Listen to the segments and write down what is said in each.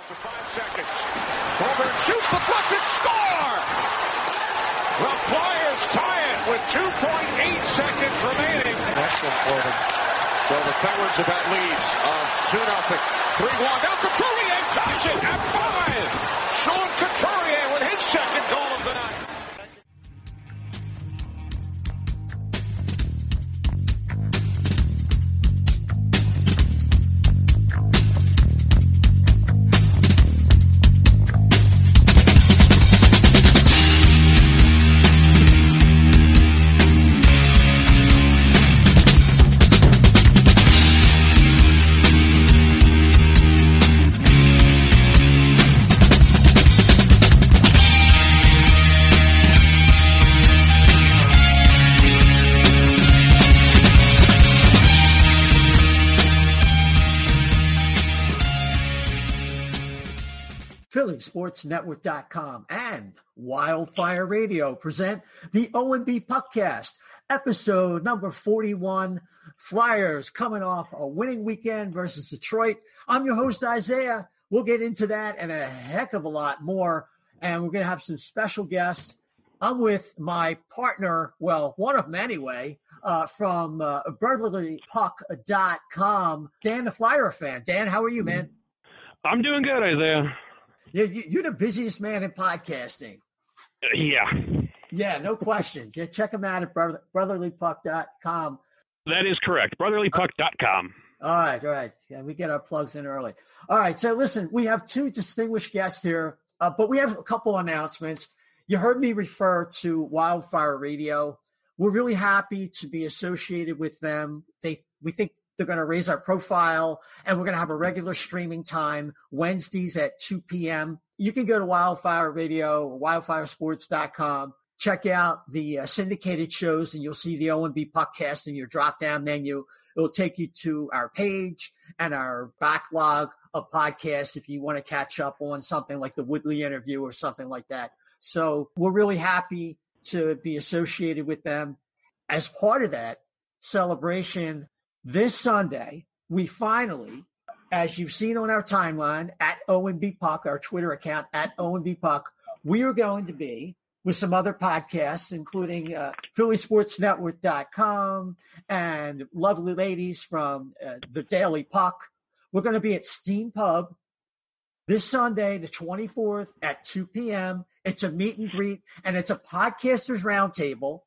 For 5 seconds. Over and shoots the Flux and score! The Flyers tie it with 2.8 seconds remaining. Excellent for them. So the Penguins have had leads of 2-0. 3-1. Now Couturier ties it at 5. Sean Couturier with his second goal of the night. SportsNetwork.com and Wildfire Radio present the O&B Puckcast, episode number 41. Flyers coming off a winning weekend versus Detroit. I'm your host, Isaiah. We'll get into that and a heck of a lot more, and we're going to have some special guests. I'm with my partner, well, one of them anyway, from BurgleyPuck.com, Dan the Flyer fan. Dan, how are you, man? I'm doing good, Isaiah. Yeah, you're the busiest man in podcasting. Yeah. Yeah, no question. Yeah, check him out at BrotherlyPuck.com. That is correct. BrotherlyPuck.com. All right. Yeah, we get our plugs in early. All right, so listen, we have two distinguished guests here, but we have a couple announcements. You heard me refer to Wildfire Radio. We're really happy to be associated with them. We think they're going to raise our profile, and we're going to have a regular streaming time Wednesdays at 2 p.m. You can go to Wildfire Radio, wildfiresports.com, check out the syndicated shows, and you'll see the O&B Puckcast in your drop-down menu. It'll take you to our page and our backlog of podcasts if you want to catch up on something like the Woodley interview or something like that. So we're really happy to be associated with them. As part of that celebration, this Sunday, we finally, as you've seen on our timeline, at O&B Puck, our Twitter account, at O&B Puck, we are going to be with some other podcasts, including PhillySportsNetwork.com and lovely ladies from the Daily Puck. We're going to be at Steam Pub this Sunday, the 24th at 2 p.m. It's a meet and greet, and it's a podcasters roundtable.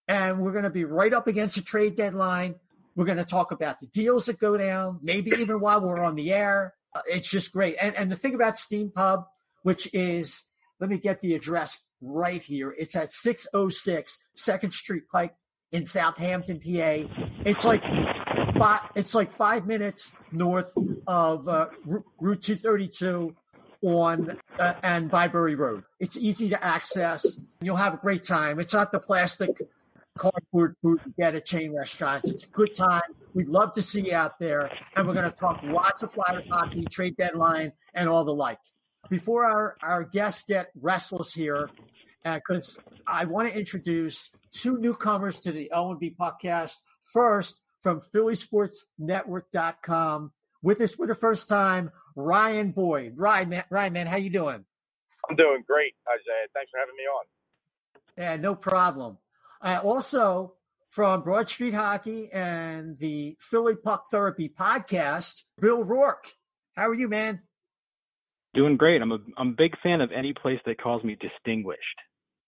And we're going to be right up against the trade deadline. We're going to talk about the deals that go down, maybe even while we're on the air. It's just great. And the thing about Steam Pub, which is, let me get the address right here. It's at 606 2nd Street Pike in Southampton, PA. It's like 5 minutes north of Route 232 and Byberry Road. It's easy to access. You'll have a great time. It's not the plastic cardboard food you get at chain restaurants. It's a good time. We'd love to see you out there. And we're going to talk lots of Flyers hockey, trade deadline, and all the like. Before our guests get restless here, because I want to introduce two newcomers to the O&B Podcast. First, from PhillySportsNetwork.com, with us for the first time, Ryan Boyd. Ryan, man, how you doing? I'm doing great, Isaiah. Thanks for having me on. Yeah, no problem. Also, from Broad Street Hockey and the Philly Puck Therapy Podcast, Bill Roark. How are you, man? Doing great. I'm a big fan of any place that calls me distinguished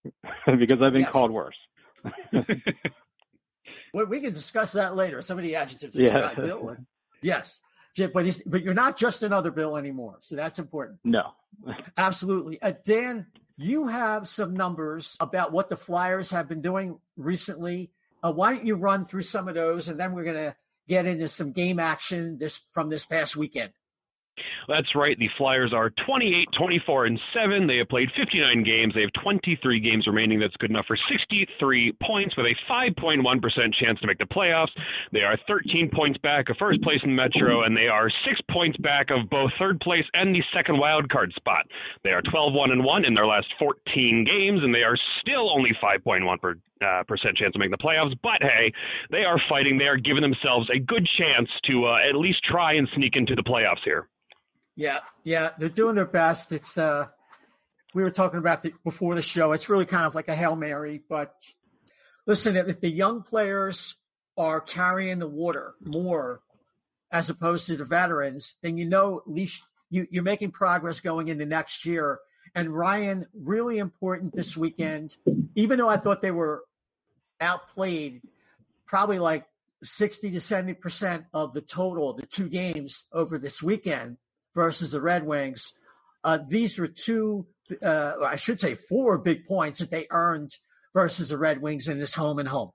because I've been called worse. Well, we can discuss that later. Some of the adjectives describe Bill. Yes, but you're not just another Bill anymore, so that's important. No. Absolutely. Dan, you have some numbers about what the Flyers have been doing recently. Why don't you run through some of those, and then we're going to get into some game action from this past weekend. That's right. The Flyers are 28-24-7. They have played 59 games. They have 23 games remaining. That's good enough for 63 points with a 5.1% chance to make the playoffs. They are 13 points back of first place in the Metro, and they are 6 points back of both third place and the second wild card spot. They are 12-1-1 in their last 14 games, and they are still only 5.1% chance to make the playoffs. But hey, they are fighting. They are giving themselves a good chance to at least try and sneak into the playoffs here. Yeah, they're doing their best. It's we were talking about it before the show. It's really kind of like a Hail Mary. But listen, if the young players are carrying the water more as opposed to the veterans, then at least you're making progress going into next year. And Ryan, really important this weekend, even though I thought they were outplayed probably like 60 to 70% of the total of the two games over this weekend versus the Red Wings. These were four big points that they earned versus the Red Wings in this home and home.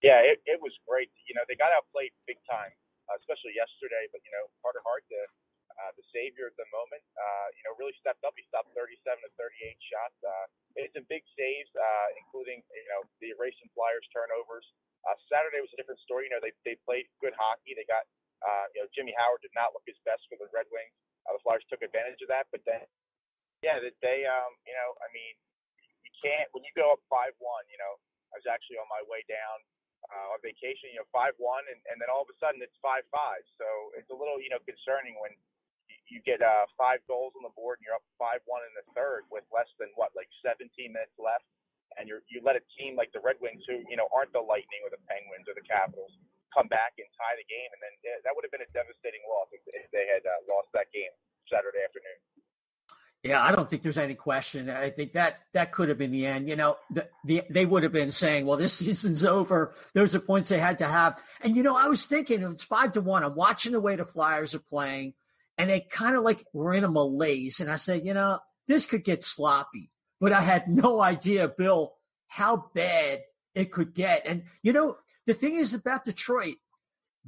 Yeah, it was great. They got outplayed big time, especially yesterday. But, Carter Hart, the savior at the moment, really stepped up. He stopped 37 to 38 shots. Made some big saves, including, the erasing Flyers turnovers. Saturday was a different story. They played good hockey. They got, Jimmy Howard did not look his best for the Red Wings. The Flyers took advantage of that. But then, you can't, when you go up 5-1, I was actually on my way down on vacation, 5-1, and then all of a sudden it's 5-5. So it's a little, concerning when you get 5 goals on the board and you're up 5-1 in the third with less than 17 minutes left, and you let a team like the Red Wings, who aren't the Lightning or the Penguins or the Capitals, come back and tie the game, and then that would have been a devastating loss if they had lost that game Saturday afternoon. Yeah, I don't think there's any question. I think that could have been the end. They would have been saying, well, this season's over. Those are points they had to have. And, I was thinking it's 5-1. I'm watching the way the Flyers are playing, and they kind of were in a malaise. And I said, this could get sloppy. But I had no idea, Bill, how bad it could get. And, the thing is about Detroit,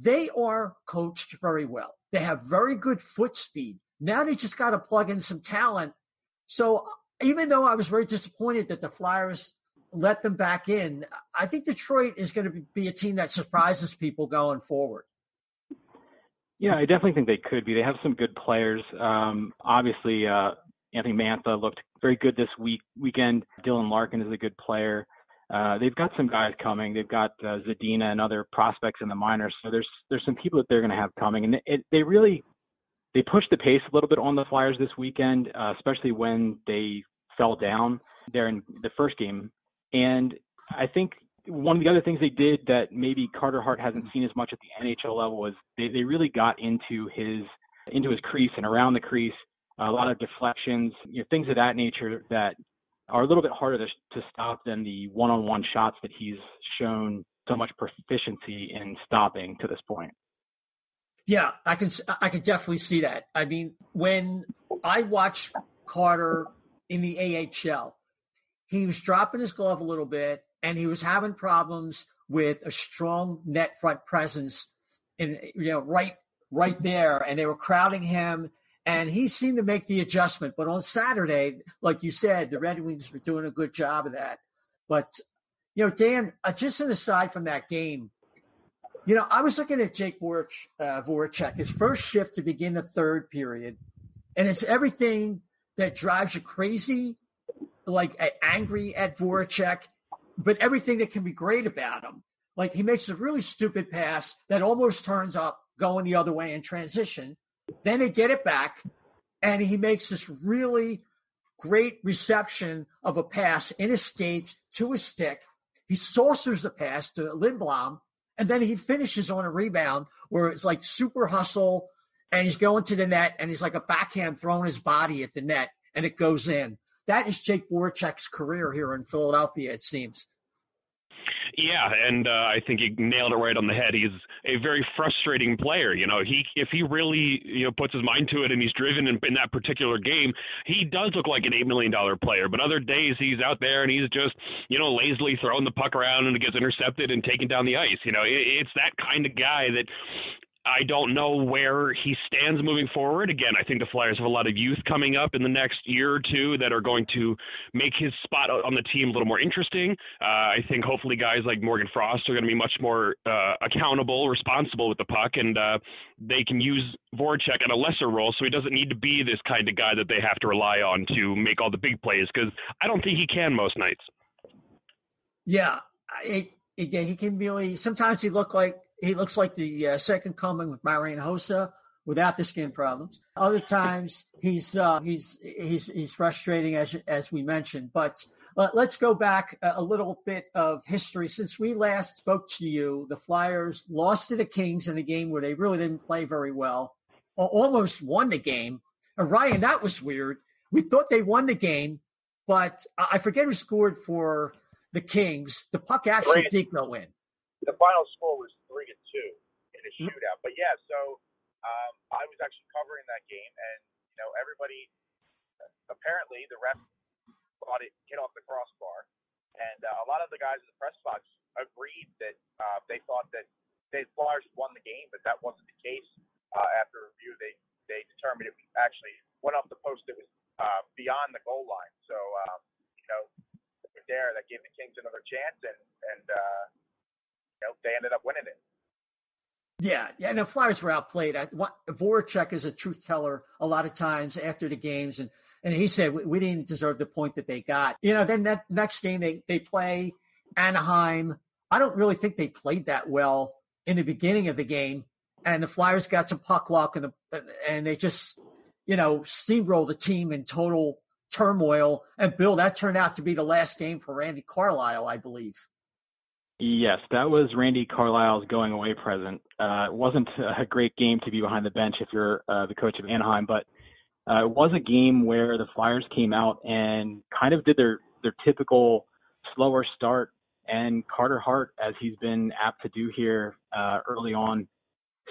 they are coached very well. They have very good foot speed. Now they just got to plug in some talent. So even though I was very disappointed that the Flyers let them back in, I think Detroit is going to be a team that surprises people going forward. Yeah, I definitely think they could be. They have some good players. Obviously, Anthony Mantha looked very good this weekend. Dylan Larkin is a good player. They've got some guys coming. They've got Zadina and other prospects in the minors. So there's some people that they're going to have coming. And they pushed the pace a little bit on the Flyers this weekend, especially when they fell down there in the first game. And I think one of the other things they did that maybe Carter Hart hasn't seen as much at the NHL level was they really got into his crease and around the crease, a lot of deflections, things of that nature that are a little bit harder to stop than the one-on-one shots that he's shown so much proficiency in stopping to this point. Yeah, I can definitely see that. I mean, when I watched Carter in the AHL, he was dropping his glove a little bit, and he was having problems with a strong net front presence, right there, and they were crowding him, and he seemed to make the adjustment. But on Saturday, like you said, the Red Wings were doing a good job of that. But Dan, just an aside from that game. I was looking at Jake Voracek, his first shift to begin the third period, and it's everything that drives you crazy, angry at Voracek, but everything that can be great about him. Like, he makes a really stupid pass that almost turns up going the other way in transition. Then they get it back, and he makes this really great reception of a pass in his skates to his stick. He saucers the pass to Lindblom, and then he finishes on a rebound where it's like super hustle, and he's going to the net, and he's like a backhand throwing his body at the net, and it goes in. That is Jake Voracek's career here in Philadelphia, it seems. Yeah, and I think you nailed it right on the head. He's a very frustrating player. If he really puts his mind to it and he's driven in that particular game, he does look like an $8 million player. But other days he's out there and he's just lazily throwing the puck around and it gets intercepted and taken down the ice. It's that kind of guy that I don't know where he stands moving forward. Again, I think the Flyers have a lot of youth coming up in the next year or two that are going to make his spot on the team a little more interesting. I think hopefully guys like Morgan Frost are going to be much more accountable, responsible with the puck, and they can use Voracek in a lesser role so he doesn't need to be this kind of guy that they have to rely on to make all the big plays, because I don't think he can most nights. Yeah, he can really – sometimes he looks like the second coming with Marian Hossa, without the skin problems. Other times he's frustrating as we mentioned. But let's go back a little bit of history. Since we last spoke to you, the Flyers lost to the Kings in a game where they really didn't play very well. Almost won the game. Ryan, that was weird. We thought they won the game, but I forget who scored for the Kings. The puck actually did go in. The final score was 3-2 in a shootout. But yeah, so I was actually covering that game, and everybody apparently the ref thought it hit off the crossbar, and a lot of the guys in the press box agreed that they thought that the Flyers won the game, but that wasn't the case. After review, they determined it actually went off the post that was beyond the goal line. So that gave the Kings another chance, and they ended up winning it. Yeah, and the Flyers were outplayed. Voracek is a truth teller a lot of times after the games, and he said we didn't deserve the point that they got. Then that next game they play Anaheim. I don't really think they played that well in the beginning of the game, and the Flyers got some puck luck, and they just steamrolled the team in total turmoil. And Bill, that turned out to be the last game for Randy Carlyle, I believe. Yes, that was Randy Carlyle's going away present. It wasn't a great game to be behind the bench if you're the coach of Anaheim, but it was a game where the Flyers came out and kind of did their typical slower start, and Carter Hart, as he's been apt to do here early on,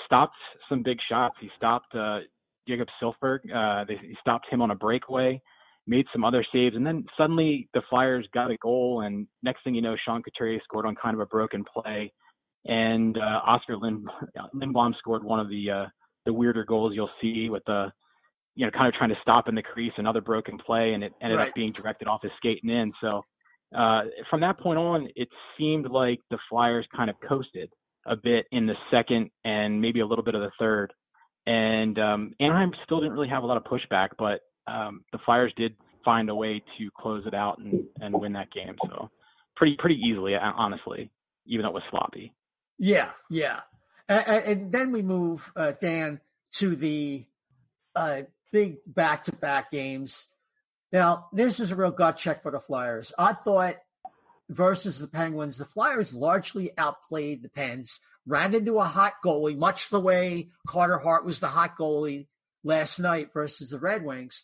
stopped some big shots. He stopped Jacob Silfberg. He stopped him on a breakaway, made some other saves, and then suddenly the Flyers got a goal, and next thing you know, Sean Couturier scored on kind of a broken play, and Oscar Lindblom scored one of the weirder goals you'll see with the, kind of trying to stop in the crease, another broken play, and it ended up being directed off his skate and in. So from that point on, it seemed like the Flyers kind of coasted a bit in the second and maybe a little bit of the third, and Anaheim still didn't really have a lot of pushback, but the Flyers did find a way to close it out and win that game. So pretty easily, honestly, even though it was sloppy. Yeah. And then we move, Dan, to the big back-to-back games. Now, this is a real gut check for the Flyers. I thought versus the Penguins, the Flyers largely outplayed the Pens, ran into a hot goalie, much the way Carter Hart was the hot goalie last night versus the Red Wings.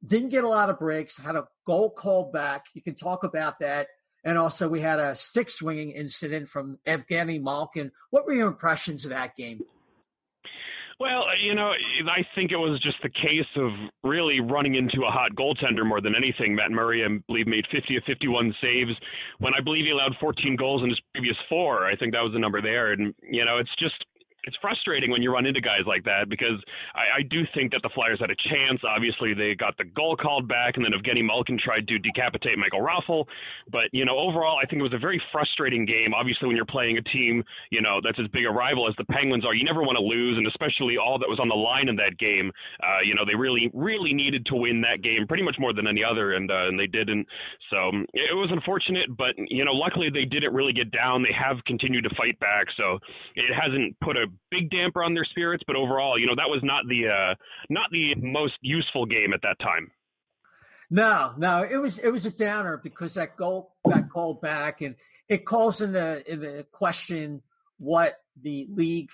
Didn't get a lot of breaks, had a goal called back. You can talk about that. And also we had a stick swinging incident from Evgeny Malkin. What were your impressions of that game? Well, I think it was just the case of really running into a hot goaltender more than anything. Matt Murray, I believe, made 50 of 51 saves when I believe he allowed 14 goals in his previous 4. I think that was the number there. And, it's frustrating when you run into guys like that, because I do think that the Flyers had a chance. Obviously, they got the goal called back, and then Evgeny Malkin tried to decapitate Michael Raffl. But, overall, I think it was a very frustrating game. Obviously, when you're playing a team, that's as big a rival as the Penguins are, you never want to lose, and especially all that was on the line in that game. They really, really needed to win that game pretty much more than any other, and they didn't. So it was unfortunate, but, luckily they didn't really get down. They have continued to fight back, so it hasn't put a big damper on their spirits, but overall, that was not the most useful game at that time. No, it was a downer because that goal got called back, and it calls into question what the league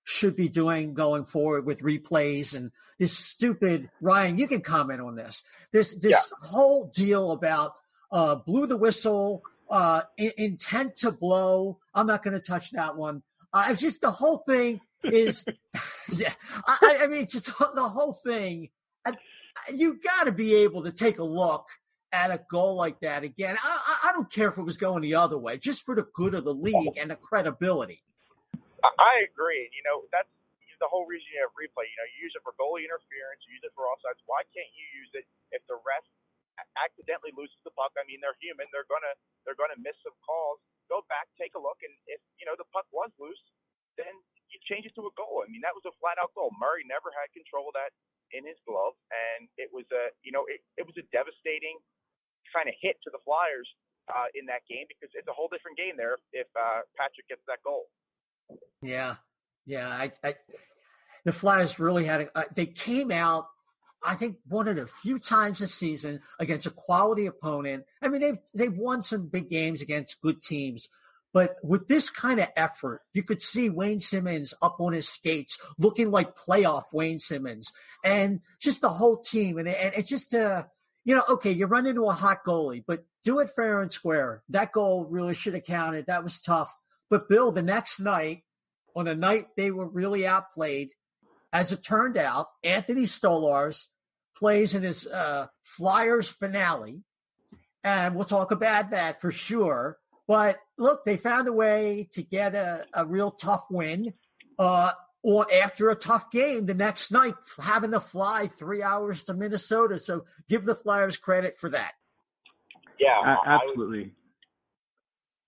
should be doing going forward with replays and this stupid. Ryan, you can comment on this. This whole deal about blew the whistle, intent to blow. I'm not going to touch that one. It's just the whole thing is, I mean, just the whole thing. You got to be able to take a look at a goal like that again. I don't care if it was going the other way, just for the good of the league and the credibility. I agree. That's the whole reason you have replay. You use it for goalie interference, you use it for offsides. Why can't you use it if the ref accidentally loses the puck? I mean, they're human. They're gonna miss some calls. Go back, take a look, and if the puck was loose, then you change it to a goal. I mean, that was a flat-out goal. Murray never had control of that in his glove, and it was it was a devastating kind of hit to the Flyers in that game, because it's a whole different game there if Patrick gets that goal. Yeah. the Flyers really they came out, I think, one of the few times this season against a quality opponent. I mean, they've won some big games against good teams, but with this kind of effort, you could see Wayne Simmons up on his skates, looking like playoff Wayne Simmons, and just the whole team. And it's just okay, you run into a hot goalie, but do it fair and square. That goal really should have counted. That was tough. But Bill, the next night, on a night they were really outplayed, as it turned out, Anthony Stolarz plays in his Flyers finale, and we'll talk about that for sure. But look, they found a way to get a real tough win, or after a tough game the next night, having to fly 3 hours to Minnesota. So give the Flyers credit for that. Yeah, absolutely.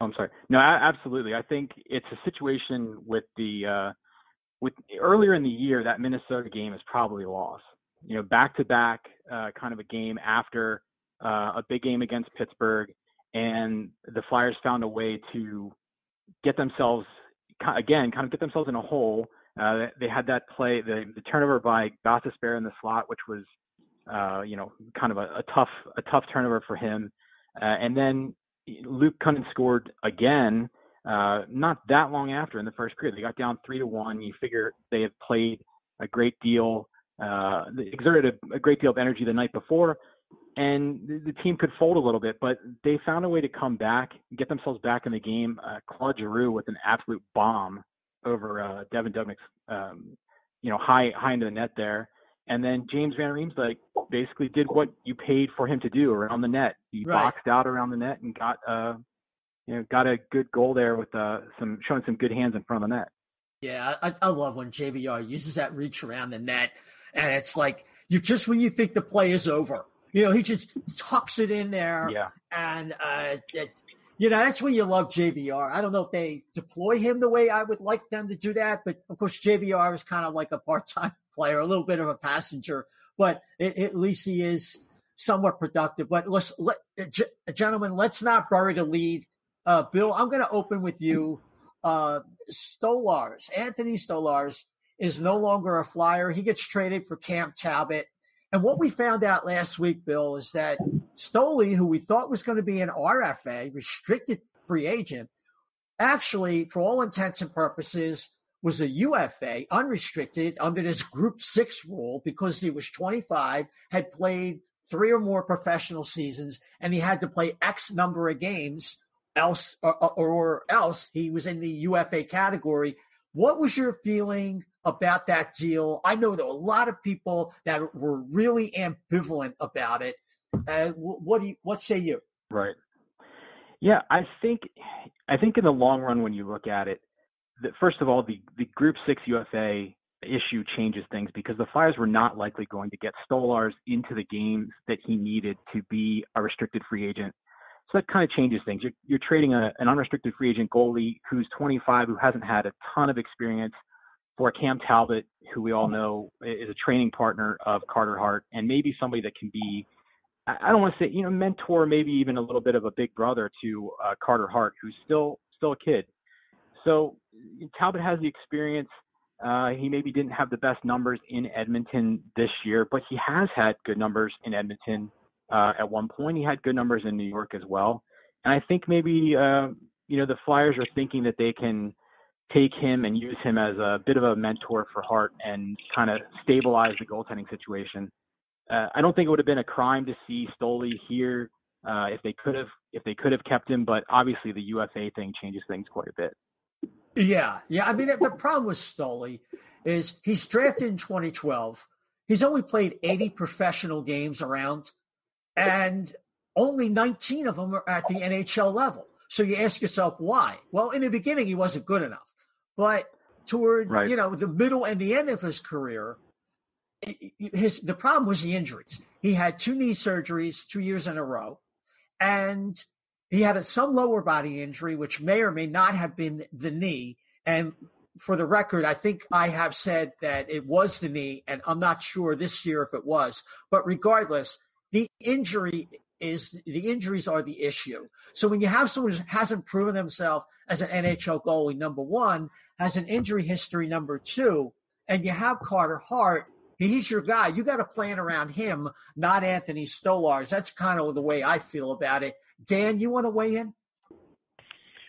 I'm sorry. No, absolutely. I think it's a situation with with earlier in the year, that Minnesota game is probably a loss. Back to back, kind of a game after a big game against Pittsburgh, and the Flyers found a way to get themselves get themselves in a hole. They had that play, the turnover by Gostisbehere in the slot, which was, kind of a tough turnover for him. And then Luke Kunin scored again, not that long after in the first period. They got down 3-1. You figure they had played a great deal, exerted a great deal of energy the night before, and the team could fold a little bit, but they found a way to come back, get themselves back in the game. Claude Giroux with an absolute bomb over Devin Dubnyk's, high into the net there. And then James Van Riemsdyk basically did what you paid for him to do around the net. He boxed out around the net and got a good goal there with showing some good hands in front of the net. Yeah, I love when JVR uses that reach around the net, and it's like when you think the play is over, he just tucks it in there. Yeah. And that's when you love JVR. I don't know if they deploy him the way I would like them to do that, but of course JVR is kind of like a part-time player, a little bit of a passenger, but at least he is somewhat productive. But gentlemen, let's not bury the lead. Bill, I'm going to open with you. Stolarz, Anthony Stolarz, is no longer a Flyer. He gets traded for Cam Talbot. And what we found out last week, Bill, is that Stoli, who we thought was going to be an RFA, restricted free agent, actually, for all intents and purposes, was a UFA, unrestricted, under this Group 6 rule, because he was 25, had played 3 or more professional seasons, and he had to play X number of games, else he was in the UFA category. What was your feeling about that deal? I know there were a lot of people that were really ambivalent about it. What say you? Right. Yeah, I think in the long run, when you look at it, first of all, the Group 6 UFA issue changes things, because the Flyers were not likely going to get Stolarz into the games that he needed to be a restricted free agent. So that kind of changes things. You're trading an unrestricted free agent goalie who's 25, who hasn't had a ton of experience, for Cam Talbot, who we all know is a training partner of Carter Hart, and maybe somebody that can be, I don't want to say, mentor, maybe even a little bit of a big brother to Carter Hart, who's still a kid. So Talbot has the experience. He maybe didn't have the best numbers in Edmonton this year, but he has had good numbers in Edmonton. At one point, he had good numbers in New York as well. And I think maybe, the Flyers are thinking that they can take him and use him as a bit of a mentor for Hart and kind of stabilize the goaltending situation. I don't think it would have been a crime to see Stoli here if they could have kept him, but obviously the UFA thing changes things quite a bit. Yeah. I mean, the problem with Stoli is he's drafted in 2012. He's only played 80 professional games around, and only 19 of them are at the NHL level. So you ask yourself why? Well, in the beginning, he wasn't good enough. But toward, the middle and the end of his career, the problem was the injuries. He had 2 knee surgeries 2 years in a row, and he had some lower body injury, which may or may not have been the knee. And for the record, I think I have said that it was the knee, and I'm not sure this year if it was. But regardless, the injuries are the issue. So when you have someone who hasn't proven himself as an NHL goalie, number one, has an injury history, number two, and you have Carter Hart, he's your guy. You got to plan around him, not Anthony Stolarz. That's kind of the way I feel about it. Dan, you want to weigh in?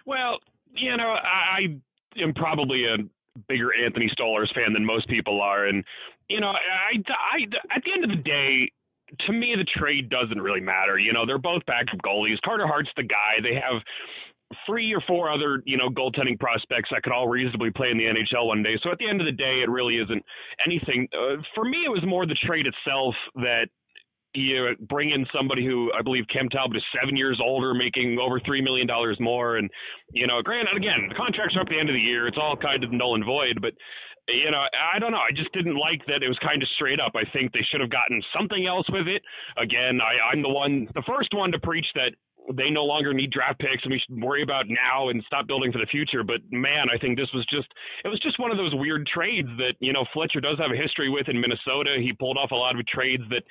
Well, I am probably a bigger Anthony Stolarz fan than most people are. And, I at the end of the day, to me, the trade doesn't really matter. They're both backup goalies. Carter Hart's the guy. They have 3 or 4 other, goaltending prospects that could all reasonably play in the NHL one day. So at the end of the day, it really isn't anything. For me, it was more the trade itself that you bring in somebody who I believe Cam Talbot is 7 years older, making over $3 million more. And, granted, again, the contracts are up at the end of the year. It's all kind of null and void. But, I don't know. I just didn't like that it was kind of straight up. I think they should have gotten something else with it. Again, I'm the first one to preach that they no longer need draft picks and we should worry about now and stop building for the future. But man, I think it was just one of those weird trades that, Fletcher does have a history with in Minnesota. He pulled off a lot of trades that,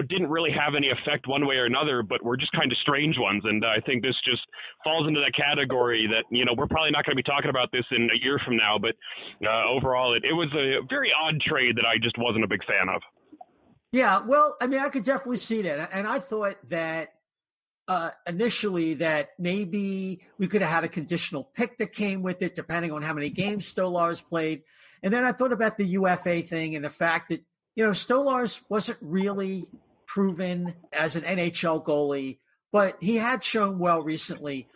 didn't really have any effect one way or another, but were just kind of strange ones. And I think this just falls into that category that, we're probably not going to be talking about this in a year from now, but overall it was a very odd trade that I just wasn't a big fan of. Yeah. Well, I mean, I could definitely see that. And I thought that, initially that maybe we could have had a conditional pick that came with it, depending on how many games Stolarz played. And then I thought about the UFA thing and the fact that, Stolarz wasn't really proven as an NHL goalie, but he had shown well recently.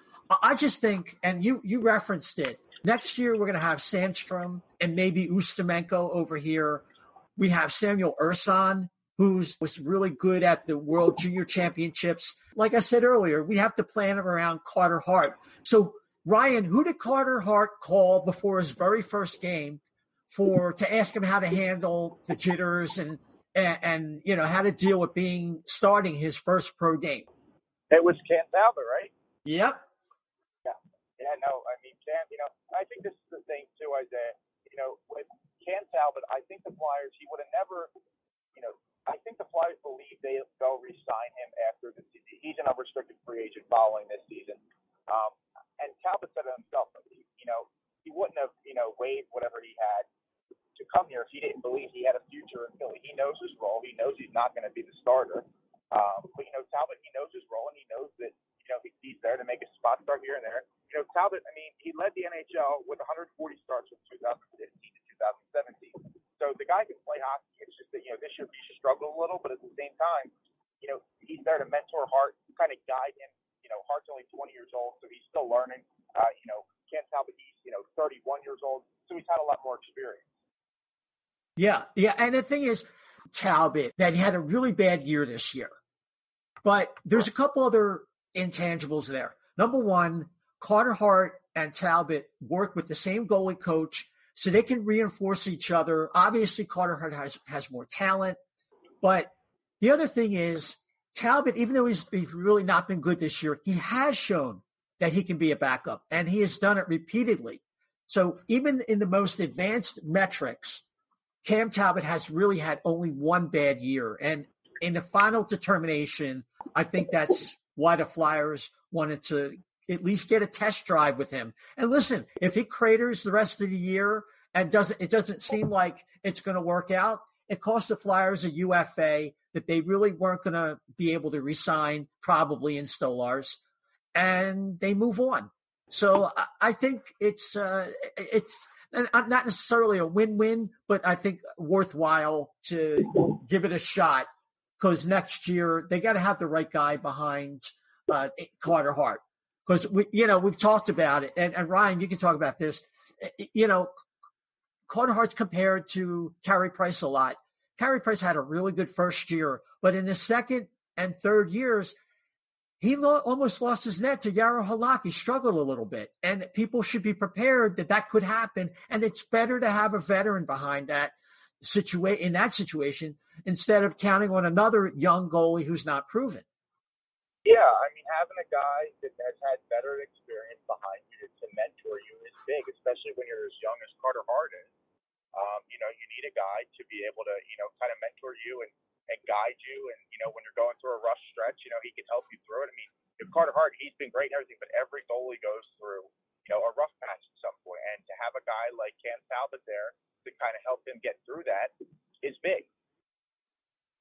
I just think, and you referenced it, next year we're going to have Sandstrom and maybe Ustimenko over here. We have Samuel Ursan, who was really good at the World Junior Championships. Like I said earlier, we have to plan around Carter Hart. So, Ryan, who did Carter Hart call before his very first game to ask him how to handle the jitters and how to deal with starting his first pro game? It was Cam Talbot, right? Yep. Yeah, no, I mean, Cam, I think this is the thing, too, Isaiah. With Cam Talbot, I think the Flyers, he would have never, I think the Flyers believe they'll re-sign him after the season. He's an unrestricted free agent following this season. And Talbot said it himself. He wouldn't have, waived whatever he had to come here if he didn't believe he had a future in Philly. He knows his role. He knows he's not going to be the starter. But, Talbot, he knows his role, and he knows that, he's there to make a spot start here and there. Talbot, I mean, he led the NHL with 140 starts from 2015 to 2017. So the guy can play hockey. It's just that, this year he struggled a little, but at the same time, he's there to mentor Hart, kind of guide him. Hart's only 20 years old, so he's still learning. Cam Talbot, he's, 31 years old, so he's had a lot more experience. Yeah. And the thing is, Talbot, that he had a really bad year this year. But there's a couple other intangibles there. Number one, Carter Hart and Talbot work with the same goalie coach, so they can reinforce each other. Obviously, Carter Hart has more talent. But the other thing is, Talbot, even though he's really not been good this year, he has shown that he can be a backup, and he has done it repeatedly. So even in the most advanced metrics, Cam Talbot has really had only one bad year. And in the final determination, I think that's why the Flyers wanted to at least get a test drive with him. And listen, if he craters the rest of the year and it doesn't seem like it's going to work out, it cost the Flyers a UFA that they really weren't going to be able to re-sign probably in Stolarz, and they move on. So I think it's not necessarily a win-win, but I think worthwhile to give it a shot, because next year they got to have the right guy behind Carter Hart. Because we've talked about it, and Ryan, you can talk about this. Carter Hart's compared to Carey Price a lot. Carey Price had a really good first year, but in the second and third years, he almost lost his net to Jaro Halak. He struggled a little bit, and people should be prepared that could happen. And it's better to have a veteran behind that situation instead of counting on another young goalie who's not proven. Yeah, I mean, having a guy that has had veteran experience behind you to mentor you is big, especially when you're as young as Carter Hart is. You need a guy to be able to, kind of mentor you and guide you. And, when you're going through a rough stretch, he can help you through it. I mean, if Carter Hart, he's been great and everything, but every goalie goes through, a rough patch at some point. And to have a guy like Cam Talbot there, to kind of help him get through that is big.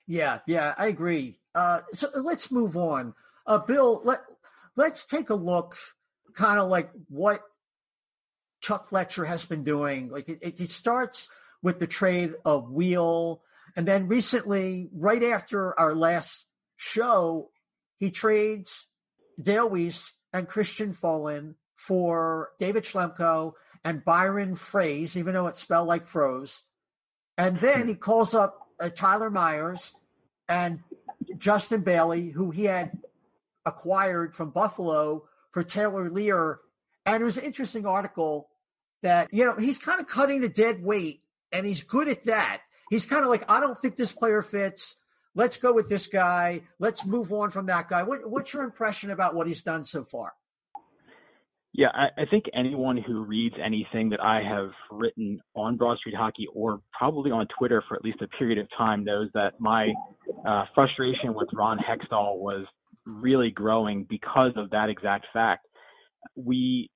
Yeah, I agree. So let's move on. Bill, let's take a look kind of like what Chuck Fletcher has been doing. Like it starts with the trade of Wheel, and then recently, right after our last show, he trades Dale Weiss and Christian Folin for David Schlemko and Byron Froese, even though it's spelled like froze. And then he calls up Tyler Myers and Justin Bailey, who he had acquired from Buffalo for Taylor Lear. And it was an interesting article that, he's kind of cutting the dead weight, and he's good at that. He's kind of like, I don't think this player fits. Let's go with this guy. Let's move on from that guy. What's your impression about what he's done so far? Yeah, I think anyone who reads anything that I have written on Broad Street Hockey or probably on Twitter for at least a period of time knows that my frustration with Ron Hextall was really growing because of that exact fact. The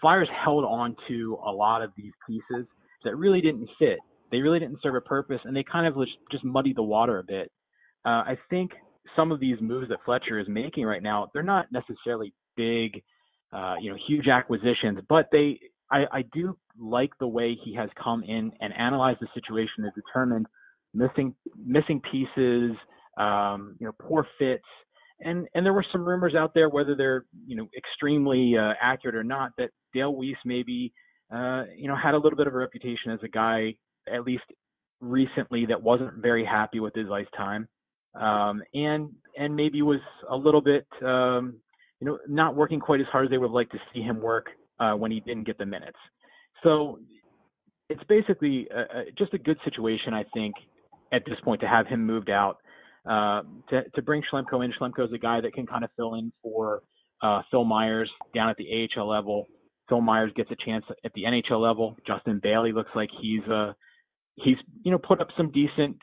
Flyers held on to a lot of these pieces that really didn't fit. They really didn't serve a purpose, and they kind of just muddied the water a bit. I think some of these moves that Fletcher is making right now, they're not necessarily big, huge acquisitions, but I do like the way he has come in and analyzed the situation and determined missing pieces, poor fits. And there were some rumors out there, whether they're, extremely accurate or not, that Dale Weiss maybe, had a little bit of a reputation as a guy, at least recently, that wasn't very happy with his ice time. And maybe was a little bit, not working quite as hard as they would like to see him work when he didn't get the minutes. So it's basically just a good situation, I think, at this point to have him moved out. To bring Schlemko in. Schlemko is a guy that can kind of fill in for Phil Myers down at the AHL level. Phil Myers gets a chance at the NHL level. Justin Bailey looks like he's put up some decent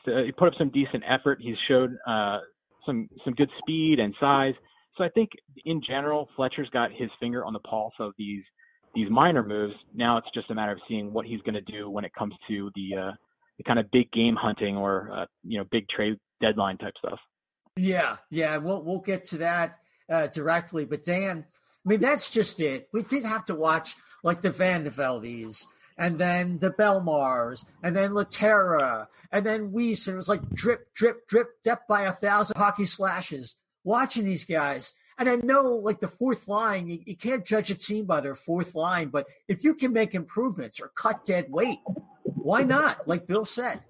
effort. He's showed some good speed and size. So I think in general, Fletcher's got his finger on the pulse of these minor moves. Now it's just a matter of seeing what he's going to do when it comes to the kind of big game hunting or big trade deadline type stuff. Yeah. We'll get to that directly. But Dan, I mean, that's just it. We did have to watch like the Van de Veldes and then the Belmars and then Laterra and then Weiss. And it was like drip, drip, drip, death by 1,000 hockey slashes. Watching these guys. And I know like the fourth line, you can't judge a team by their fourth line, but if you can make improvements or cut dead weight, why not? Like Bill said.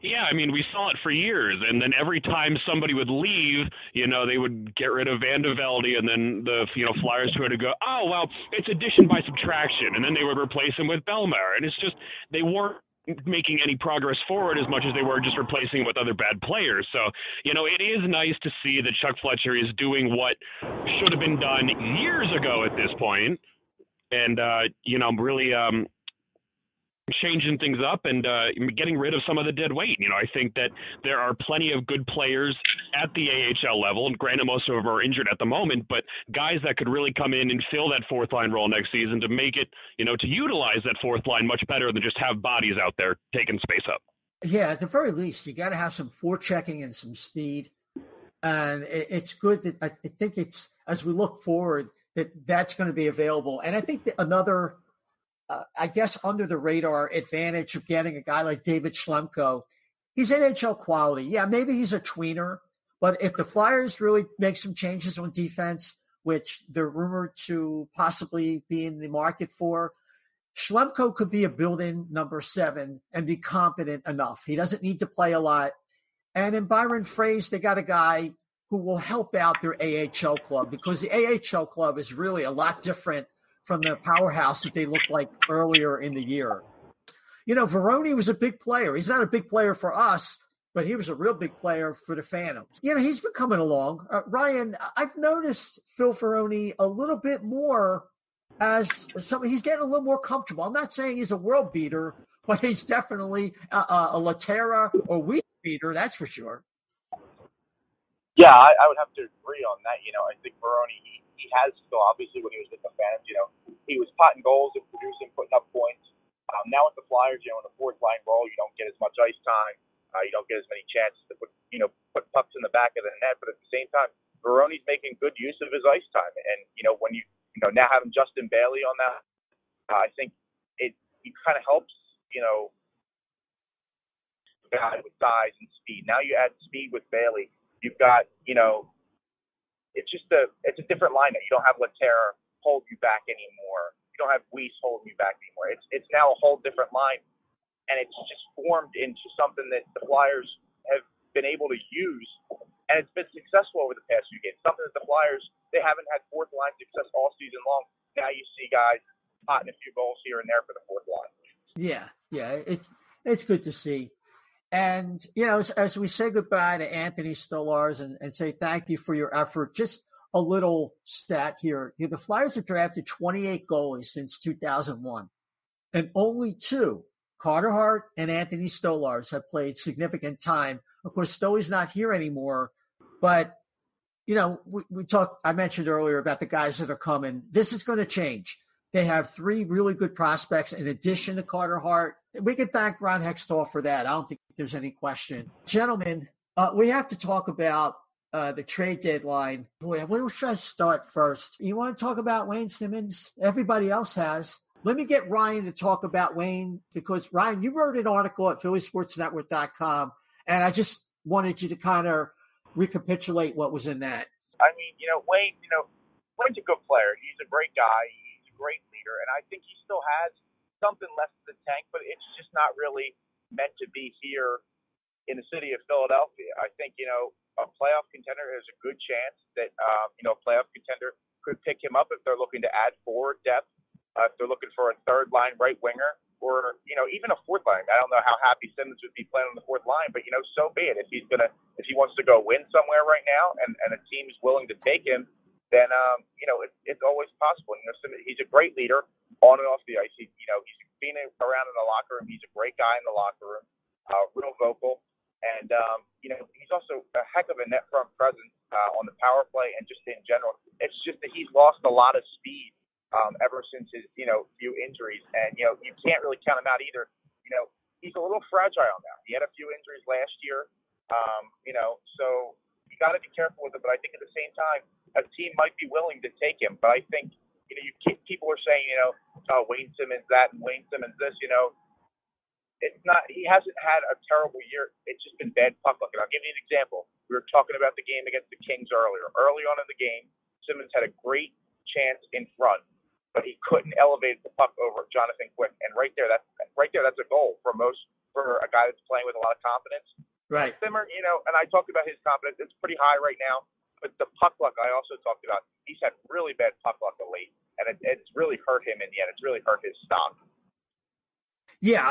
Yeah, I mean, we saw it for years, and then every time somebody would leave, they would get rid of Van de Velde, and then the Flyers tried to go, oh, well, it's addition by subtraction, and then they would replace him with Bellemare, and it's just they weren't making any progress forward as much as they were just replacing with other bad players. So, it is nice to see that Chuck Fletcher is doing what should have been done years ago at this point, and really changing things up and getting rid of some of the dead weight. I think that there are plenty of good players at the AHL level, and granted most of them are injured at the moment, but guys that could really come in and fill that fourth line role next season to make it, to utilize that fourth line much better than just have bodies out there taking space up. Yeah, at the very least, you got to have some forechecking and some speed. And it's good that I think it's, as we look forward, that's going to be available. And I think that another I guess under the radar advantage of getting a guy like David Schlemko, he's NHL quality. Yeah, maybe he's a tweener, but if the Flyers really make some changes on defense, which they're rumored to possibly be in the market for, Schlemko could be a built-in number 7 and be competent enough. He doesn't need to play a lot. And in Byron Froese, they got a guy who will help out their AHL club, because the AHL club is really a lot different from the powerhouse that they looked like earlier in the year. Veroni was a big player. He's not a big player for us, but he was a real big player for the Phantoms. He's been coming along. Ryan, I've noticed Phil Veroni a little bit more as he's getting a little more comfortable. I'm not saying he's a world beater, but he's definitely a Laterra or Weiss beater, that's for sure. Yeah, I would have to agree on that. I think Veroni, he has still, obviously, when he was with the Phantoms, he was potting goals and producing, putting up points. Now with the Flyers, in the fourth line role, you don't get as much ice time. You don't get as many chances to put pucks in the back of the net. But at the same time, Veroni's making good use of his ice time. And, when you now having Justin Bailey on that, I think it kind of helps, the guy with size and speed. Now you add speed with Bailey. You've got, it's a different lineup. You don't have Laterra hold you back anymore. You don't have Weiss holding you back anymore. It's now a whole different line, and it's just formed into something that the Flyers have been able to use, and it's been successful over the past few games. Something that the Flyers, they haven't had fourth line success all season long. Now you see guys potting a few goals here and there for the fourth line. Yeah, it's good to see. And, as we say goodbye to Anthony Stolarz and say thank you for your effort, just a little stat here. The Flyers have drafted 28 goalies since 2001, and only two, Carter Hart and Anthony Stolarz, have played significant time. Of course, Stoley's not here anymore, but, I mentioned earlier about the guys that are coming. This is going to change. They have three really good prospects in addition to Carter Hart. We can thank Ron Hextall for that. I don't think there's any question. Gentlemen, we have to talk about the trade deadline. Boy, where should I start first? You want to talk about Wayne Simmonds? Everybody else has. Let me get Ryan to talk about Wayne, because, Ryan, you wrote an article at PhillySportsNetwork.com, and I just wanted you to kind of recapitulate what was in that. I mean, Wayne's a good player. He's a great guy. Great leader, and I think he still has something left in the tank, but it's just not really meant to be here in the city of Philadelphia. I think, a playoff contender has a good chance that, a playoff contender could pick him up if they're looking to add forward depth, if they're looking for a third line right winger, or, even a fourth line. I don't know how happy Simmons would be playing on the fourth line, but, so be it. If he wants to go win somewhere right now and a team is willing to take him, then, it's always possible. He's a great leader on and off the ice. He's been around in the locker room. He's a great guy in the locker room, real vocal. And, he's also a heck of a net front presence on the power play and just in general. It's just that he's lost a lot of speed ever since his, few injuries. And, you can't really count him out either. He's a little fragile now. He had a few injuries last year, so you got to be careful with it. But I think at the same time, a team might be willing to take him. But I think, people are saying, Wayne Simmonds that and Wayne Simmonds this, it's not, he hasn't had a terrible year. It's just been bad puck luck. And I'll give you an example. We were talking about the game against the Kings earlier. Early on in the game, Simmonds had a great chance in front, but he couldn't elevate the puck over Jonathan Quick. And right there, that's a goal for a guy that's playing with a lot of confidence. Right. Simmer, and I talked about his confidence. It's pretty high right now. But the puck luck I also talked about, he's had really bad puck luck of late, and it's really hurt him in the end. It's really hurt his stock. Yeah,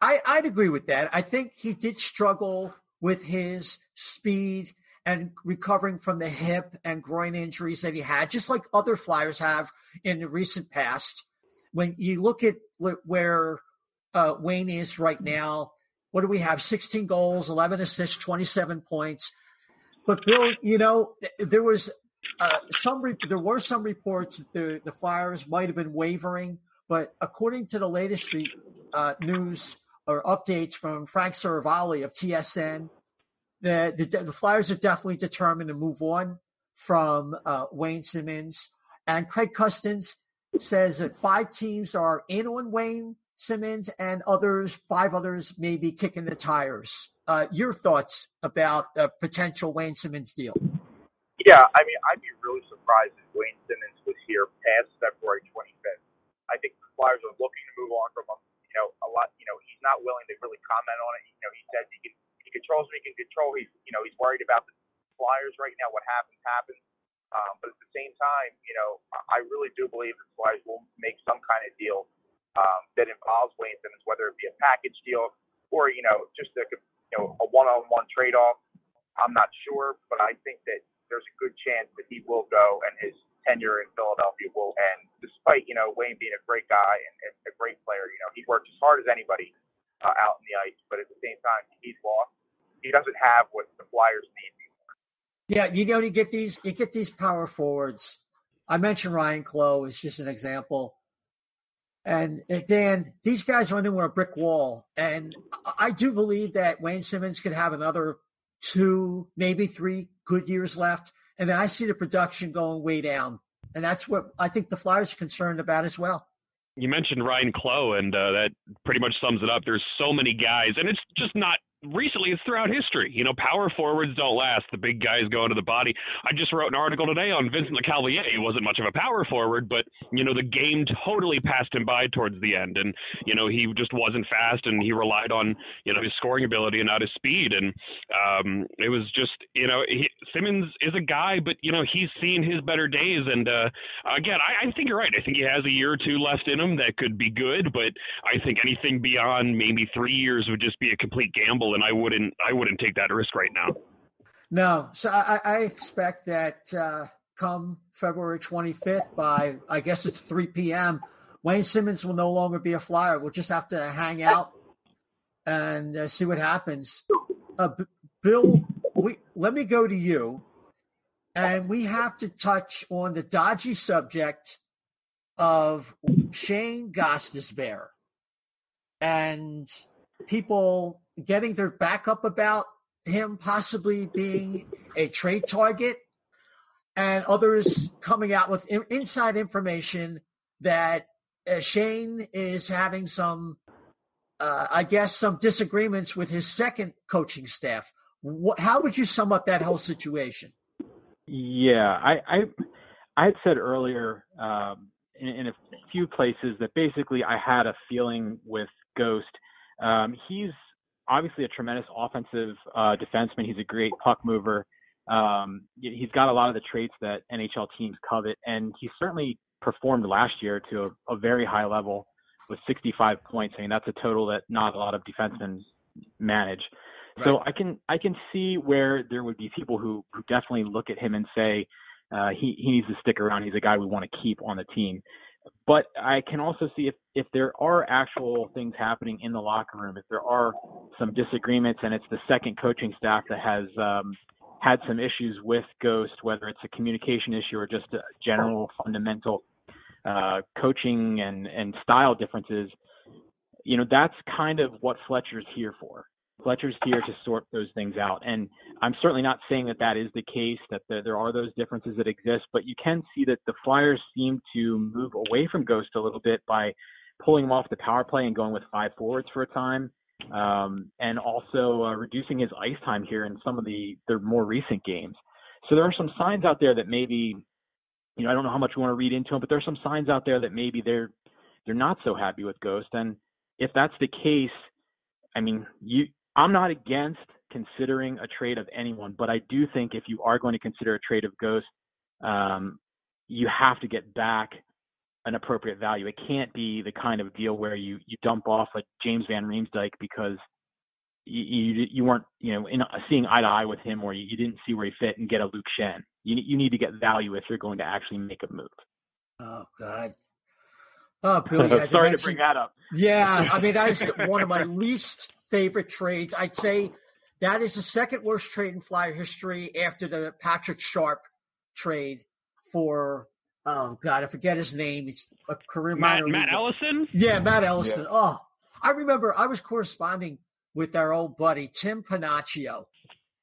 I'd agree with that. I think he did struggle with his speed and recovering from the hip and groin injuries that he had, just like other Flyers have in the recent past. When you look at where Wayne is right now, what do we have? 16 goals, 11 assists, 27 points. But Bill, there were some reports that the Flyers might have been wavering, but according to the latest news or updates from Frank Saravalli of TSN, the Flyers are definitely determined to move on from Wayne Simmonds. And Craig Custance says that 5 teams are in on Wayne Simmonds and 5 others may be kicking the tires. Your thoughts about the potential Wayne Simmonds deal? Yeah, I mean, I'd be really surprised if Wayne Simmonds was here past February 25th. I think the Flyers are looking to move on from him. A lot. He's not willing to really comment on it. He says he controls what he can control. He's worried about the Flyers right now. What happens. But at the same time, I really do believe the Flyers will make some kind of deal that involves Wayne Simmonds, whether it be a package deal or just a one-on-one trade-off. I'm not sure, but I think that there's a good chance that he will go and his tenure in Philadelphia will end. Despite Wayne being a great guy and a great player, he works as hard as anybody out in the ice. But at the same time, he's lost. He doesn't have what the Flyers need anymore. Yeah, you get these power forwards. I mentioned Ryan Clough as just an example. And Dan, these guys are running with a brick wall. And I do believe that Wayne Simmonds could have another 2, maybe 3 good years left. And then I see the production going way down. And that's what I think the Flyers are concerned about as well. You mentioned Ryan Clough, and that pretty much sums it up. There's so many guys, and it's just not recently, it's throughout history. You know, power forwards don't last. The big guys go into the body. I just wrote an article today on Vincent Lecavalier. He wasn't much of a power forward, but, you know, the game totally passed him by towards the end. And, you know, he just wasn't fast, and he relied on, you know, his scoring ability and not his speed. And it was just, you know, Simmonds is a guy, but, you know, he's seen his better days. And, again, I think you're right. I think he has a year or 2 left in him that could be good, but I think anything beyond maybe 3 years would just be a complete gamble. And I wouldn't take that risk right now. No. So I expect that come February 25th by, I guess it's 3 p.m., Wayne Simmonds will no longer be a Flyer. We'll just have to hang out and see what happens. Bill, let me go to you. And we have to touch on the dodgy subject of Shayne Gostisbehere and people getting their back up about him possibly being a trade target, and others coming out with inside information that Shayne is having some, some disagreements with his second coaching staff. How would you sum up that whole situation? Yeah, I had said earlier in a few places that basically I had a feeling with Ghost. He's obviously a tremendous offensive defenseman. He's a great puck mover. He's got a lot of the traits that NHL teams covet, and he certainly performed last year to a very high level with 65 points. I mean, that's a total that not a lot of defensemen manage. Right. So I can see where there would be people who definitely look at him and say he needs to stick around. He's a guy we want to keep on the team. But I can also see if there are actual things happening in the locker room, if there are some disagreements and it's the second coaching staff that has had some issues with Ghost, whether it's a communication issue or just a general fundamental coaching and style differences, you know, that's kind of what Fletcher's here for. Fletcher's here to sort those things out. And I'm certainly not saying that that is the case, that there are those differences that exist, but you can see that the Flyers seem to move away from Ghost a little bit by pulling him off the power play and going with 5 forwards for a time, and also reducing his ice time here in some of their more recent games. So there are some signs out there that maybe, you know, I don't know how much we want to read into them, but there are some signs out there that maybe they're not so happy with Ghost. And if that's the case, I mean, I'm not against considering a trade of anyone, but I do think if you are going to consider a trade of Ghost, you have to get back an appropriate value. It can't be the kind of deal where you dump off like James Van Riemsdyk because you weren't, you know, seeing eye to eye with him, or you didn't see where he fit, and get a Luke Schenn. You need to get value if you're going to actually make a move. Oh God. Oh, Billy, sorry to bring that up. Yeah, I mean, that's one of my least favorite trades. I'd say that is the second worst trade in Flyer history after the Patrick Sharp trade for, oh God, I forget his name. He's a career minor. Matt Ellison? Yeah, Matt Ellison. Yeah. Oh, I remember I was corresponding with our old buddy, Tim Panaccio.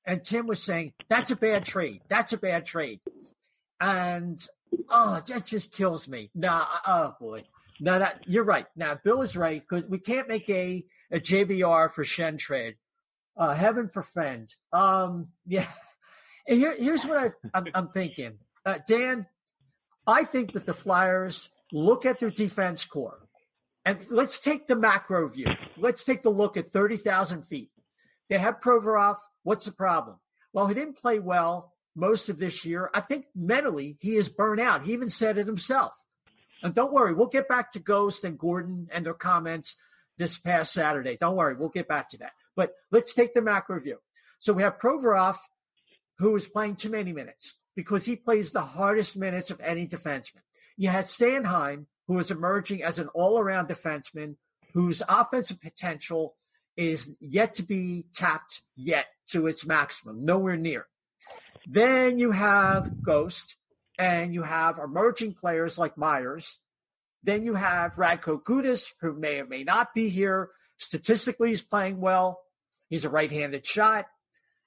And Tim was saying, that's a bad trade. That's a bad trade. And, oh, that just kills me. Oh boy. No, you're right. Now, Bill is right, because we can't make a JVR for Schenn trade. Heaven forfend. Yeah. And here's what I'm thinking. Dan, I think that the Flyers look at their defense core, and let's take the macro view. Let's take the look at 30,000 feet. They have Provorov. What's the problem? Well, he didn't play well most of this year. I think mentally he is burnt out. He even said it himself. And don't worry, we'll get back to Ghost and Gordon and their comments this past Saturday. Don't worry, we'll get back to that. But let's take the macro view. So we have Provorov, who is playing too many minutes because he plays the hardest minutes of any defenseman. You had Sanheim, who is emerging as an all-around defenseman whose offensive potential is yet to be tapped yet to its maximum, nowhere near. Then you have Ghost, and you have emerging players like Myers, Then you have Radko Gudas, who may or may not be here. Statistically, he's playing well. He's a right-handed shot.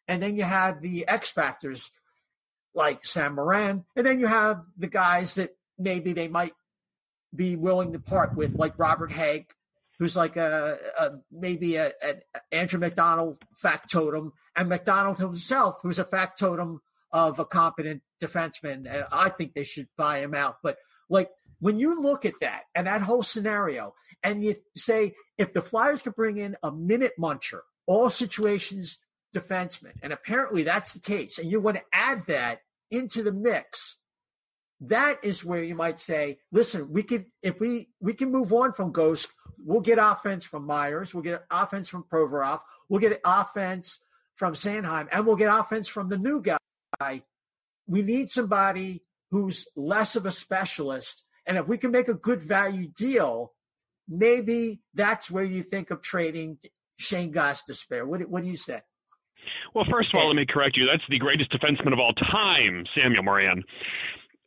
And then you have the X factors like Sam Moran. And then you have the guys that maybe they might be willing to part with, like Robert Haig, who's like maybe an Andrew McDonald factotum, and McDonald himself, who's a factotum of a competent defenseman. And I think they should buy him out. But like when you look at that and that whole scenario, and you say if the Flyers could bring in a minute muncher, all situations defenseman, and apparently that's the case, and you want to add that into the mix, that is where you might say, listen, we can move on from Ghost. We'll get offense from Myers. We'll get offense from Provorov. We'll get offense from Sanheim, and we'll get offense from the new guy. We need somebody who's less of a specialist, and if we can make a good value deal, maybe that's where you think of trading Shayne Gostisbehere. What do you say? Well, first of all, let me correct you. That's the greatest defenseman of all time, Samuel Moran.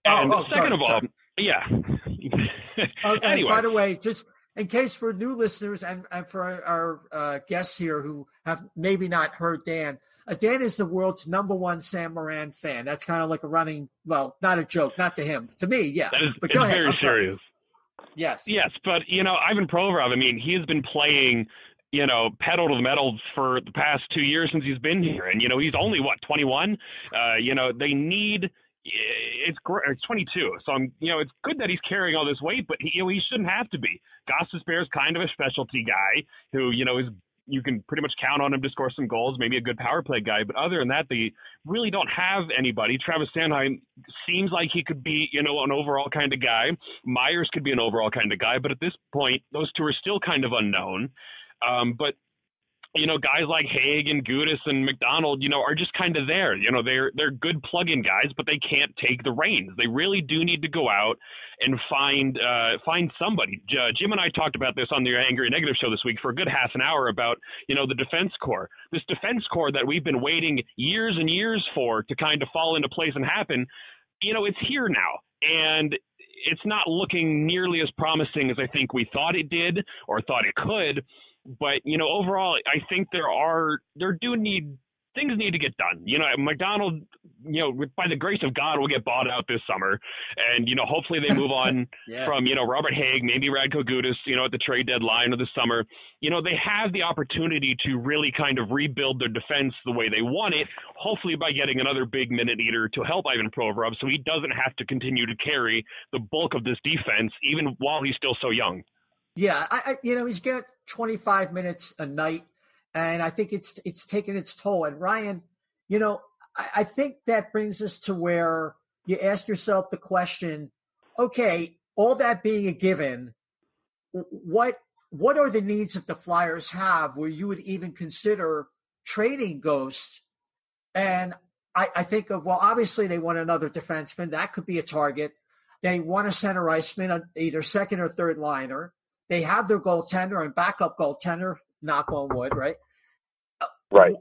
And second of all, yeah. Okay, anyway. By the way, just in case for new listeners and for our guests here who have maybe not heard Dan, Dan is the world's #1 Sam Moran fan. That's kind of like a running, well, not a joke, not to him. To me, yeah. That is, but go ahead. very serious. Yes. Yes, but, Ivan Provorov, I mean, he has been playing pedal to the metal for the past 2 years since he's been here. And, he's only, 21? They need – it's 22. So, it's good that he's carrying all this weight, but he shouldn't have to be. Gostisbehere is kind of a specialty guy who, is you can pretty much count on him to score some goals, maybe a good power play guy. But other than that, they really don't have anybody. Travis Sanheim seems like he could be, an overall kind of guy. Myers could be an overall kind of guy. But at this point, those two are still kind of unknown. But, guys like Haig and Gudas and McDonald, are just kind of there. They're good plug-in guys, but they can't take the reins. They really do need to go out and find somebody. Jim and I talked about this on the Angry and Negative show this week for a good half an hour about, the defense core. This defense core that we've been waiting years and years for to kind of fall into place and happen, it's here now. And it's not looking nearly as promising as I think we thought it did or thought it could. But, overall, I think things need to get done. McDonald, by the grace of God, will get bought out this summer. And, hopefully they move on from, Robert Haig, maybe Radko Gudas, at the trade deadline of the summer. They have the opportunity to really kind of rebuild their defense the way they want it, hopefully by getting another big minute eater to help Ivan Provorov so he doesn't have to continue to carry the bulk of this defense, even while he's still so young. Yeah, he's got 25 minutes a night, and I think it's taken its toll. And Ryan, I think that brings us to where you ask yourself the question, okay, all that being a given, what are the needs that the Flyers have where you would even consider trading Ghost? And I think of, well, obviously they want another defenseman. That could be a target. They want a center iceman, either second or third liner. They have their goaltender and backup goaltender, knock on wood, right? Right.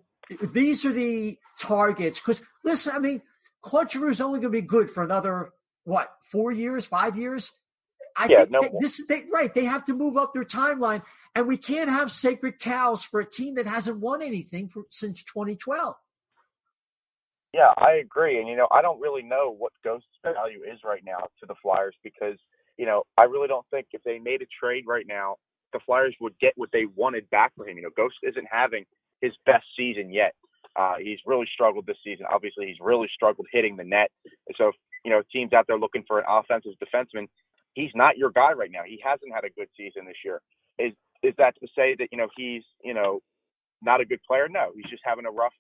These are the targets. Because, listen, I mean, Claude Giroux is only going to be good for another, 4 years, 5 years? They have to move up their timeline. And we can't have sacred cows for a team that hasn't won anything since 2012. Yeah, I agree. And, I don't really know what Ghost's value is right now to the Flyers because, I really don't think if they made a trade right now, the Flyers would get what they wanted back for him. Ghost isn't having his best season yet. He's really struggled this season. Obviously, he's really struggled hitting the net. And so, teams out there looking for an offensive defenseman, he's not your guy right now. He hasn't had a good season this year. Is that to say that, he's, not a good player? No, he's just having a rough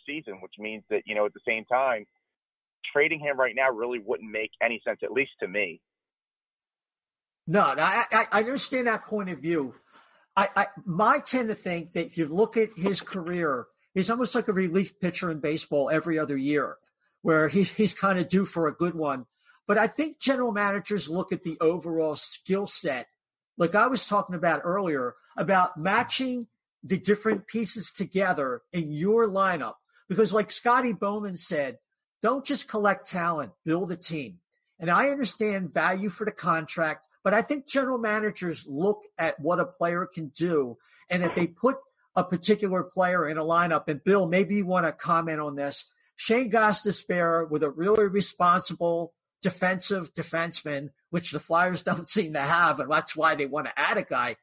season, which means that, at the same time, trading him right now really wouldn't make any sense, at least to me. No, I understand that point of view. I tend to think that if you look at his career, he's almost like a relief pitcher in baseball every other year, where he's kind of due for a good one. But I think general managers look at the overall skill set, like I was talking about earlier, about matching the different pieces together in your lineup. Because like Scotty Bowman said, don't just collect talent, build a team. And I understand value for the contract, but I think general managers look at what a player can do. And if they put a particular player in a lineup, and Bill, maybe you want to comment on this, Shayne Gostisbehere with a really responsible defensive defenseman, which the Flyers don't seem to have, and that's why they want to add a guy.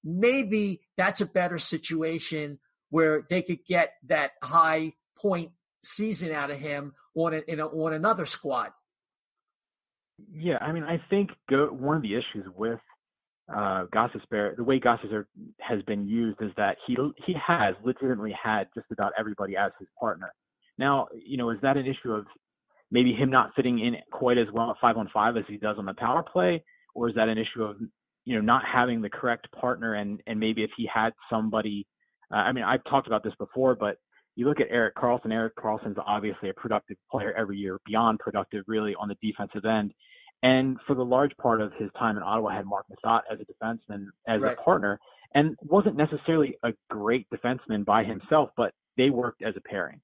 Maybe that's a better situation where they could get that high point season out of him on another squad. Yeah, I mean, I think one of the issues with Gostisbehere, the way Gostisbehere has been used, is that he has legitimately had just about everybody as his partner. Now, is that an issue of maybe him not fitting in quite as well at 5-on-5 as he does on the power play, or is that an issue of not having the correct partner, and maybe if he had somebody, I mean, I've talked about this before, but you look at Erik Karlsson. Erik Karlsson's obviously a productive player every year, beyond productive really on the defensive end. And for the large part of his time in Ottawa, had Mark Messat as a defenseman, as a partner, and wasn't necessarily a great defenseman by himself, but they worked as a pairing.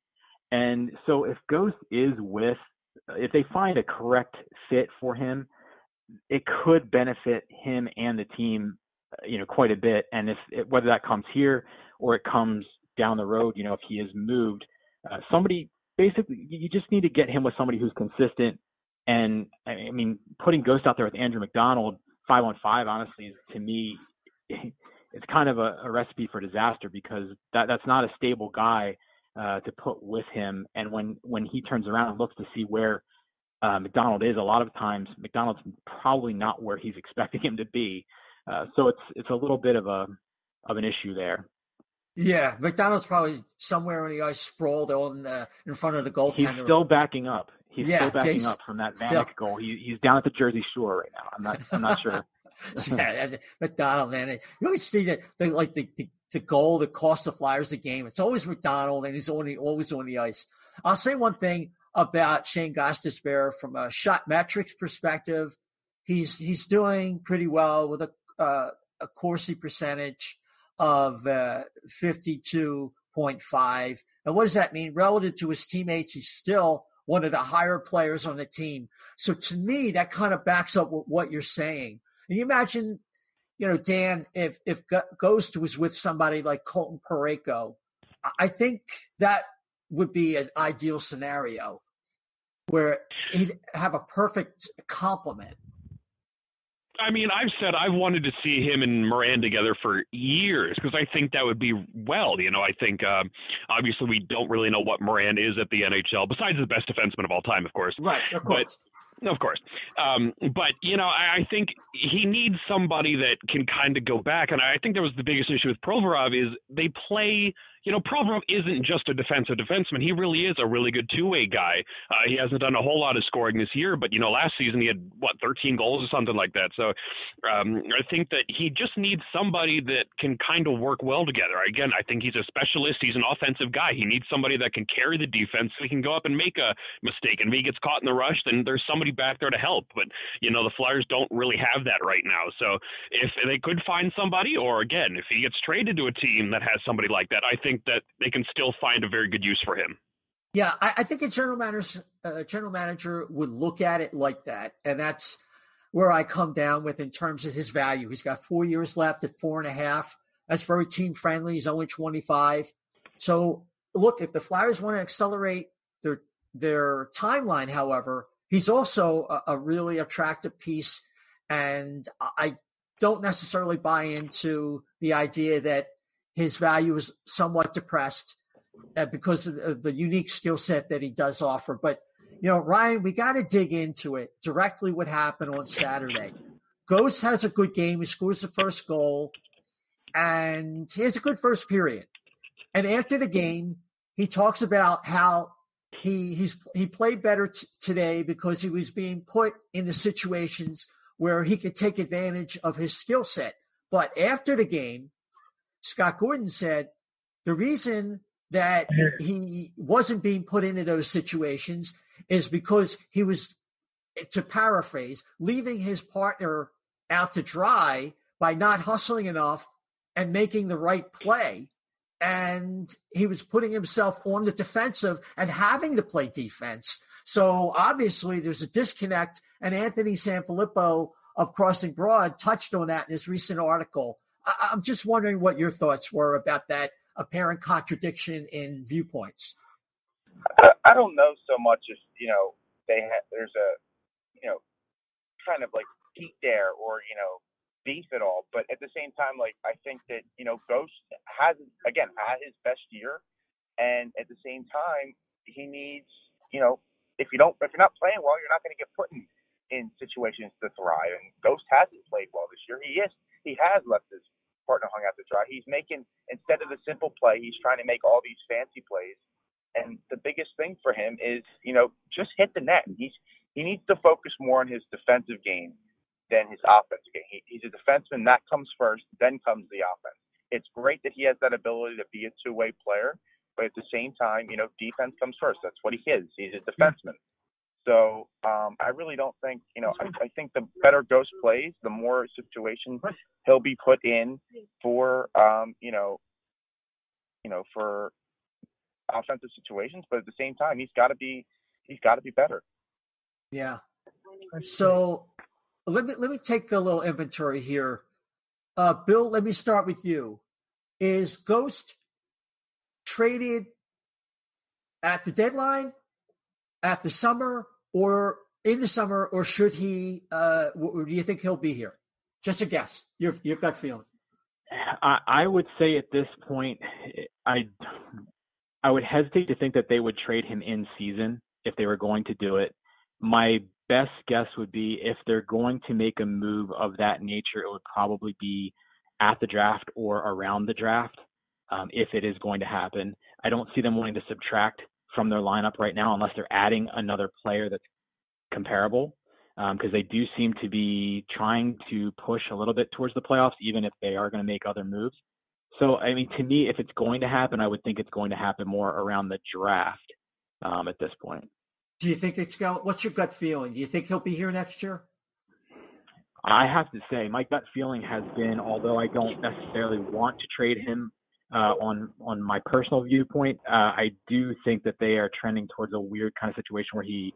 And so if Ghost is if they find a correct fit for him, it could benefit him and the team, quite a bit. And whether that comes here or it comes down the road, if he is moved, somebody, basically, you just need to get him with somebody who's consistent. And I mean, putting Ghost out there with Andrew McDonald 5-on-5, honestly, is, to me, it's kind of a recipe for disaster, because that's not a stable guy to put with him. And when he turns around and looks to see where McDonald is, a lot of times McDonald's probably not where he's expecting him to be. So it's a little bit of an issue there. Yeah, McDonald's probably somewhere on the ice, sprawled in front of the goaltender. He's still backing up. He's still backing up from that Vanek goal. He's down at the Jersey Shore right now. I'm not sure. Yeah, McDonald, man. You always see that the goal that cost the Flyers the game. It's always McDonald, and he's always on the ice. I'll say one thing about Shayne Gostisbehere from a shot metrics perspective. He's doing pretty well with a Corsi percentage of 52.5. And what does that mean? Relative to his teammates, he's still one of the higher players on the team. So to me, that kind of backs up what you're saying. And you imagine, Dan, if Ghost was with somebody like Colton Parayko, I think that would be an ideal scenario where he'd have a perfect complement. I mean, I've wanted to see him and Moran together for years, because I think that would be I think obviously we don't really know what Moran is at the NHL, besides the best defenseman of all time, of course. Right, of course. Of course. But I think he needs somebody that can kind of go back. And I think that was the biggest issue with Provorov is they play, Provorov isn't just a defensive defenseman. He really is a really good two-way guy. He hasn't done a whole lot of scoring this year, but, last season he had, 13 goals or something like that. So I think that he just needs somebody that can kind of work well together. Again, I think he's a specialist. He's an offensive guy. He needs somebody that can carry the defense so he can go up and make a mistake. And if he gets caught in the rush, then there's somebody back there to help. But, the Flyers don't really have that right now. So if they could find somebody, or again, if he gets traded to a team that has somebody like that, I think that they can still find a very good use for him. Yeah, I think a general manager would look at it like that. And that's where I come down with in terms of his value. He's got 4 years left at 4.5. That's very team friendly. He's only 25. So look, if the Flyers want to accelerate their timeline, however, he's also a really attractive piece. And I don't necessarily buy into the idea that his value is somewhat depressed because of the unique skill set that he does offer. But, Ryan, we got to dig into it directly what happened on Saturday. Ghost has a good game. He scores the first goal, and he has a good first period. And after the game, he talks about how he played better today because he was being put in the situations where he could take advantage of his skill set. But after the game, Scott Gordon said the reason that he wasn't being put into those situations is because he was, to paraphrase, leaving his partner out to dry by not hustling enough and making the right play. And he was putting himself on the defensive and having to play defense. So obviously there's a disconnect, and Anthony Sanfilippo of Crossing Broad touched on that in his recent article. I'm just wondering what your thoughts were about that apparent contradiction in viewpoints. I don't know so much if, there's a, kind of like heat there or, beef at all. But at the same time, like, I think that, Ghost had his best year. And at the same time, he needs, if you're not playing well, you're not going to get put in situations to thrive. And Ghost hasn't played well this year. He has left his partner hung out to dry. He's making, instead of a simple play, he's trying to make all these fancy plays. And the biggest thing for him is, just hit the net. And he needs to focus more on his defensive game than his offensive game. He's a defenseman. That comes first. Then comes the offense. It's great that he has that ability to be a two-way player. But at the same time, defense comes first. That's what he is. He's a defenseman. So I really don't think, I think the better Ghost plays, the more situations he'll be put in for, for offensive situations. But at the same time, he's got to be better. Yeah. So let me take a little inventory here. Bill, let me start with you. Is Ghost traded at the deadline, at the summer, or in the summer, or should he? Or do you think he'll be here? Just a guess. Your gut feeling. I would say at this point, I would hesitate to think that they would trade him in season if they were going to do it. My best guess would be if they're going to make a move of that nature, it would probably be at the draft or around the draft. If it is going to happen, I don't see them wanting to subtract from their lineup right now unless they're adding another player that's comparable, because they do seem to be trying to push a little bit towards the playoffs, even if they are going to make other moves. So, I mean, to me, if it's going to happen, I would think it's going to happen more around the draft at this point. Do you think it's going? What's your gut feeling? Do you think he'll be here next year? I have to say, my gut feeling has been, although I don't necessarily want to trade him on my personal viewpoint, I do think that they are trending towards a weird kind of situation where he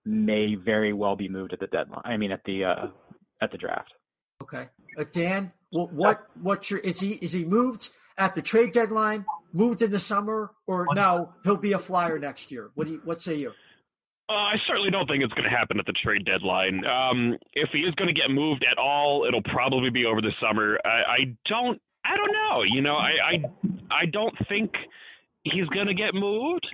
may very well be moved at the deadline. I mean, at the draft. Okay, Dan, what's your is he moved at the trade deadline, moved in the summer, or no? He'll be a Flyer next year. What say you? I certainly don't think it's going to happen at the trade deadline. If he is going to get moved at all, it'll probably be over the summer. I don't know. I don't think he's going to get moved,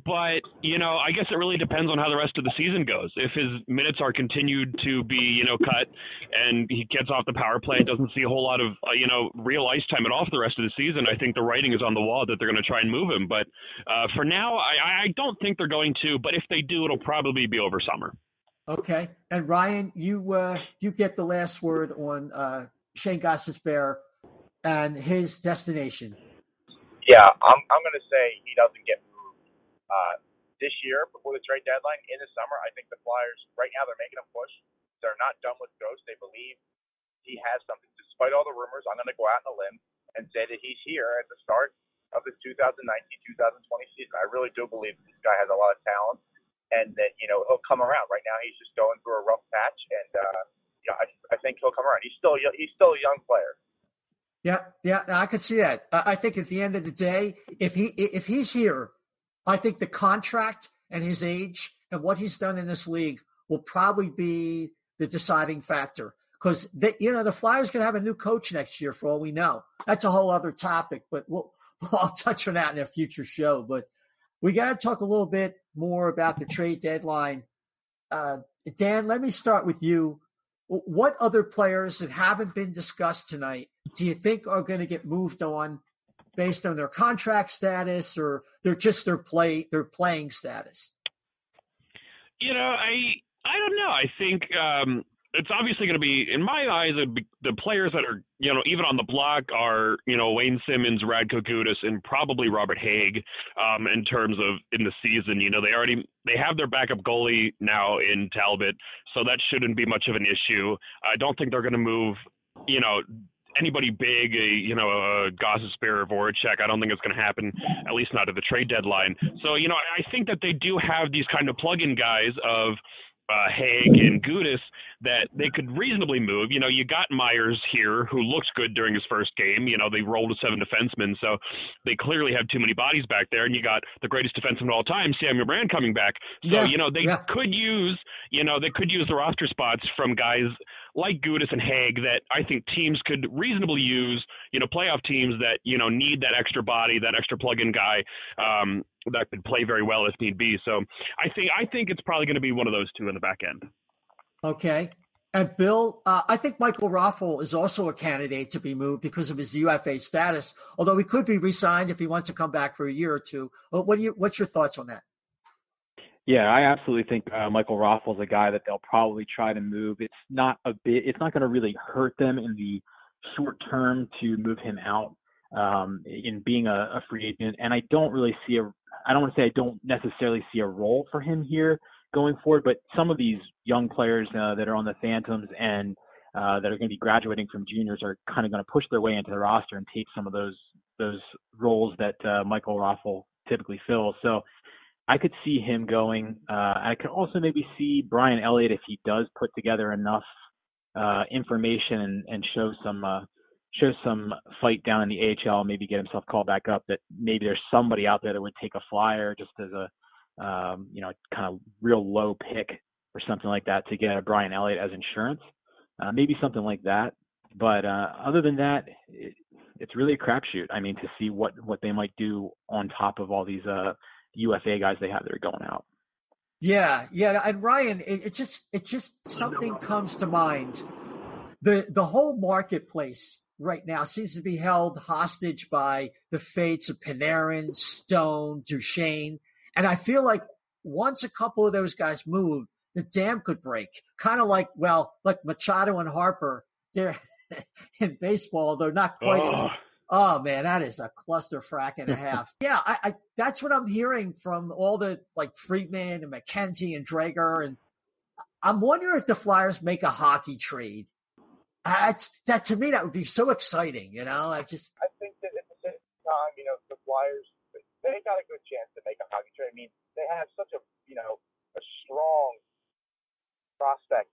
but, I guess it really depends on how the rest of the season goes. If his minutes are continued to be, cut and he gets off the power play and doesn't see a whole lot of, real ice time at all for the rest of the season, I think the writing is on the wall that they're going to try and move him. But for now, I don't think they're going to, but if they do, it'll probably be over summer. Okay. And Ryan, you get the last word on Shayne Gostisbehere and his destination. Yeah, I'm going to say he doesn't get moved this year before the trade deadline. In the summer, I think the Flyers, right now, they're making a push. They're not done with Ghost. They believe he has something. Despite all the rumors, I'm going to go out on a limb and say that he's here at the start of this 2019-2020 season. I really do believe this guy has a lot of talent and that, he'll come around. Right now, he's just going through a rough patch, and I think he'll come around. He's still a young player. Yeah, I could see that. I think at the end of the day, if he's here, I think the contract and his age and what he's done in this league will probably be the deciding factor. Because the Flyers can have a new coach next year for all we know. That's a whole other topic, but I'll touch on that in a future show. But we got to talk a little bit more about the trade deadline. Dan, let me start with you. What other players that haven't been discussed tonight do you think are going to get moved on based on their contract status or their playing status? I don't know. I think it's obviously going to be, in my eyes, the players that are, even on the block are, Wayne Simmons, Radko Gudas, and probably Robert Haig in terms of in the season. They have their backup goalie now in Talbot, so that shouldn't be much of an issue. I don't think they're going to move, anybody big, a Gostisbehere or Voracek, I don't think it's going to happen, at least not at the trade deadline. So, I think that they do have these kind of plug-in guys of Haig and Gudis that they could reasonably move. You got Myers here, who looks good during his first game. They rolled with 7 defensemen, so they clearly have too many bodies back there. And you got the greatest defenseman of all time, Samuel Brand, coming back. So, could use, they could use the roster spots from guys like Gudis and Haig that I think teams could reasonably use, playoff teams that, need that extra body, that extra plug-in guy, that could play very well if need be. So I think it's probably going to be one of those two in the back end. Okay. And Bill, I think Michael Raffl is also a candidate to be moved because of his UFA status, although he could be re-signed if he wants to come back for a year or two. What's your thoughts on that? Yeah, I absolutely think Michael Raffl is a guy that they'll probably try to move. It's not going to really hurt them in the short term to move him out in being a free agent. And I don't necessarily see a role for him here going forward, but some of these young players that are on the Phantoms and that are going to be graduating from juniors are kind of going to push their way into the roster and take some of those roles that Michael Raffl typically fills. So I could see him going. I could also maybe see Brian Elliott, if he does put together enough information and show some fight down in the AHL, maybe get himself called back up, that maybe there's somebody out there that would take a flyer just as a kind of real low pick or something like that to get a Brian Elliott as insurance, maybe something like that. But other than that, it's really a crapshoot. I mean, to see what they might do on top of all these UFA guys they have that are going out. Yeah. And Ryan, it just something comes to mind. The whole marketplace right now seems to be held hostage by the fates of Panarin, Stone, Duchesne. And I feel like once a couple of those guys move, the dam could break. Kind of like Machado and Harper, they're in baseball, they're not quite as – oh, man, that is a cluster frack and a half. Yeah, I that's what I'm hearing from all the Friedman and McKenzie and Drager. And I'm wondering if the Flyers make a hockey trade. That to me, that would be so exciting, I think that at the same time, the Flyers, they got a good chance to make a hockey trade. I mean, they have such a strong prospect,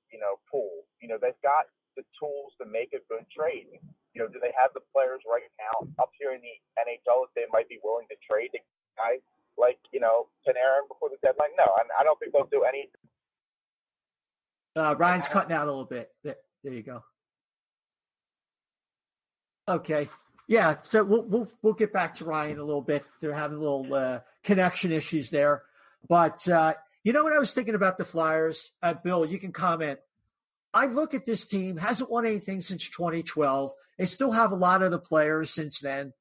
pool. They've got the tools to make a good trade. Do they have the players right now up here in the NHL that they might be willing to trade a guy like, Panarin before the deadline? No, I don't think they'll do any. Ryan's cutting out a little bit. There you go. Okay. Yeah. So we'll get back to Ryan a little bit. They're having a little connection issues there. But what I was thinking about the Flyers, Bill, you can comment. I look at this team, hasn't won anything since 2012. They still have a lot of the players since then.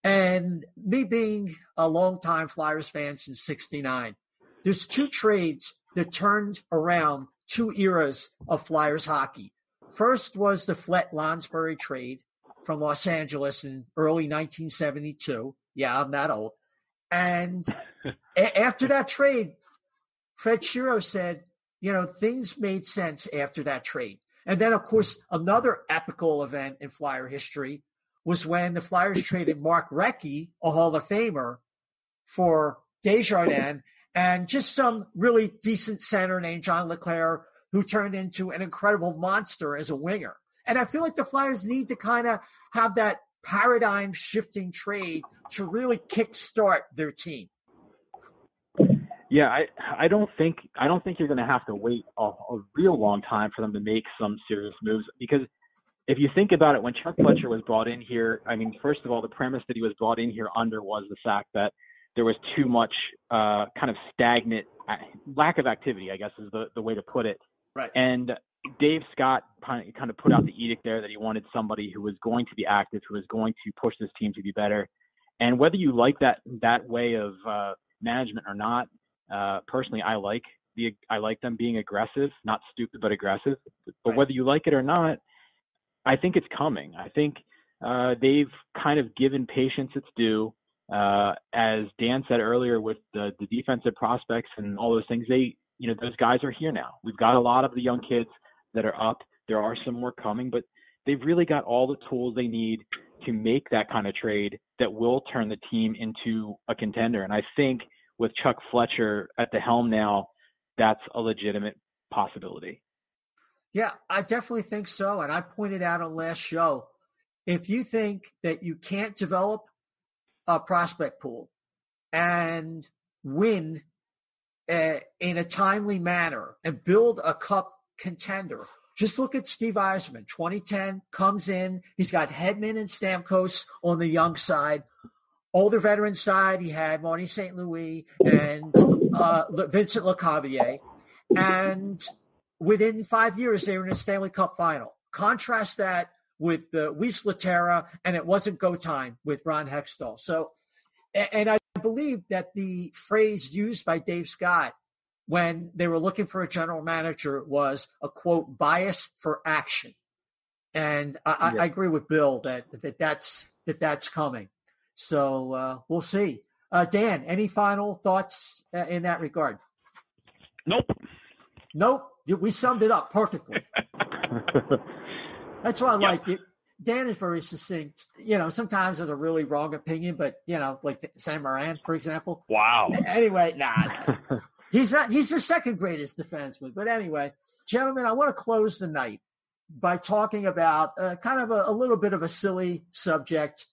And me being a longtime Flyers fan since '69, there's 2 trades that turned around 2 eras of Flyers hockey. First was the Flett-Lonsbury trade from Los Angeles in early 1972. Yeah, I'm that old. And after that trade, Fred Shero said, things made sense after that trade. And then, of course, another epical event in Flyer history was when the Flyers traded Mark Recchi, a Hall of Famer, for Desjardins and just some really decent center named John LeClaire, who turned into an incredible monster as a winger. And I feel like the Flyers need to kind of have that paradigm-shifting trade to really kickstart their team. Yeah, I don't think you're going to have to wait a real long time for them to make some serious moves, because if you think about it, when Chuck Fletcher was brought in here, I mean, first of all, the premise that he was brought in here under was the fact that there was too much kind of stagnant lack of activity, I guess is the way to put it. Right. And Dave Scott kind of put out the edict there that he wanted somebody who was going to be active, who was going to push this team to be better. And whether you like that way of management or not, personally, I like them being aggressive, not stupid, but aggressive. But right. Whether you like it or not, I think it's coming. I think they've kind of given patience its due. As Dan said earlier, with the defensive prospects and all those things, those guys are here now. We've got a lot of the young kids that are up. There are some more coming, but they've really got all the tools they need to make that kind of trade that will turn the team into a contender. And I think with Chuck Fletcher at the helm now, that's a legitimate possibility. Yeah, I definitely think so. And I pointed out on last show, if you think that you can't develop a prospect pool and win in a timely manner and build a cup contender, just look at Steve Eisman. 2010 comes in. He's got Hedman and Stamkos on the young side. Older veteran side, he had Marty St. Louis and Vincent Lecavalier. And within 5 years, they were in a Stanley Cup final. Contrast that with Weiss Latera, and it wasn't go time with Ron Hextall. So, and I believe that the phrase used by Dave Scott when they were looking for a general manager was a, quote, bias for action. And I agree with Bill that's coming. So we'll see. Dan, any final thoughts in that regard? Nope. We summed it up perfectly. That's why I like it. Dan is very succinct. Sometimes with a really wrong opinion, but, like Sam Moran, for example. Wow. Anyway, nah. He's the second greatest defenseman. But anyway, gentlemen, I want to close the night by talking about kind of a little bit of a silly subject,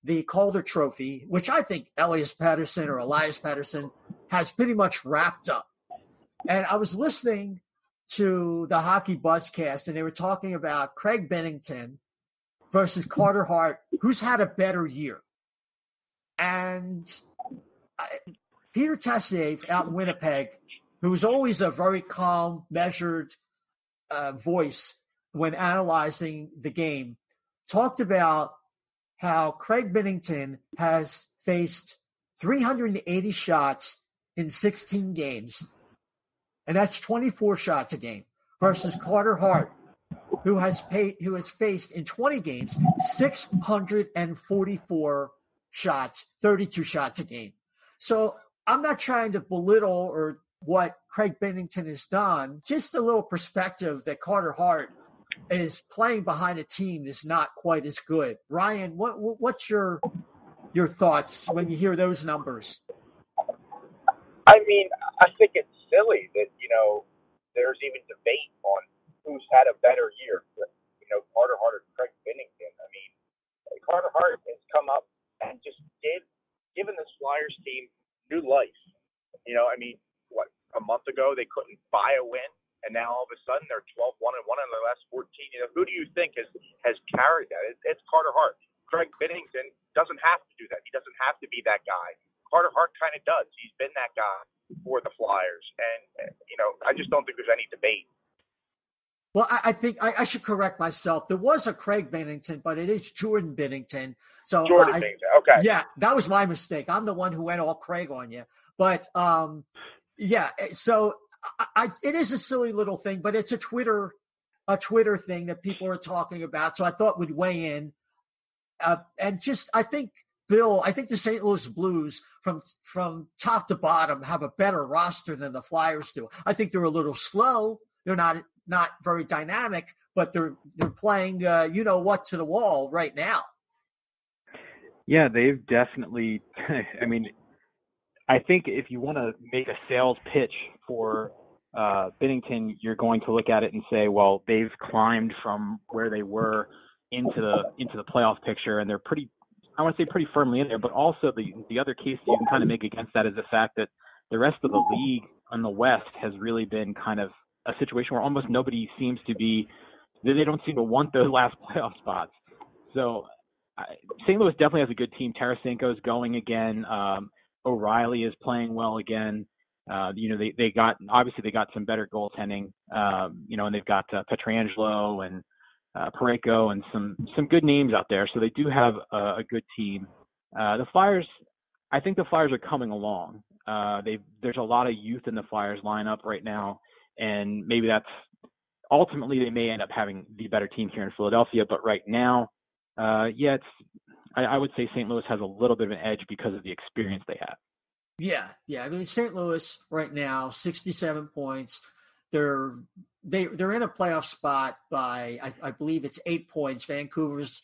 the Calder Trophy, which I think Elias Pettersson has pretty much wrapped up. And I was listening to the Hockey Buzzcast, and they were talking about Craig Bennington versus Carter Hart, who's had a better year. And Peter Tassiev out in Winnipeg, who was always a very calm, measured voice when analyzing the game, talked about how Craig Bennington has faced 380 shots in 16 games. And that's 24 shots a game versus Carter Hart, who has faced in 20 games 644 shots, 32 shots a game. So I'm not trying to belittle or what Craig Bennington has done, just a little perspective that Carter Hart is playing behind a team that's not quite as good. Ryan, what's your thoughts when you hear those numbers? I mean, I think it's silly that, there's even debate on who's had a better year, Carter Hart or Craig Bennington. I mean, Carter Hart has come up and just given this Flyers team new life. A month ago they couldn't buy a win, and now all of a sudden they're 12-1-1 in their last 14. Who do you think has carried that? It's Carter Hart. Craig Bennington doesn't have to do that. He doesn't have to be that guy. Carter Hart kind of does. He's been that guy for the Flyers, and I just don't think there's any debate. Well, I think I should correct myself. There was a Craig Bennington, but it is Jordan Bennington. So Bennington, okay. Yeah, that was my mistake. I'm the one who went all Craig on you. But so it is a silly little thing, but it's a Twitter thing that people are talking about. So I thought we'd weigh in, and I think the St. Louis Blues from top to bottom have a better roster than the Flyers do. I think they're a little slow. They're not very dynamic, but they're playing to the wall right now. Yeah, they've definitely. I mean, I think if you want to make a sales pitch for Bennington, you're going to look at it and say, well, they've climbed from where they were into the playoff picture, and they're pretty firmly in there. But also the other case that you can kind of make against that is the fact that the rest of the league in the West has really been kind of a situation where almost nobody seems to be – they don't seem to want those last playoff spots. So St. Louis definitely has a good team. Tarasenko's going again. O'Reilly is playing well again. They got some better goaltending, and they've got Pietrangelo and Parayko and some good names out there. So they do have a good team. The Flyers, I think the Flyers are coming along. There's a lot of youth in the Flyers lineup right now, and maybe that's ultimately they may end up having the better team here in Philadelphia. But right now, I would say St. Louis has a little bit of an edge because of the experience they have. Yeah. I mean, St. Louis right now, 67 points. they're in a playoff spot by I believe it's 8 points. Vancouver's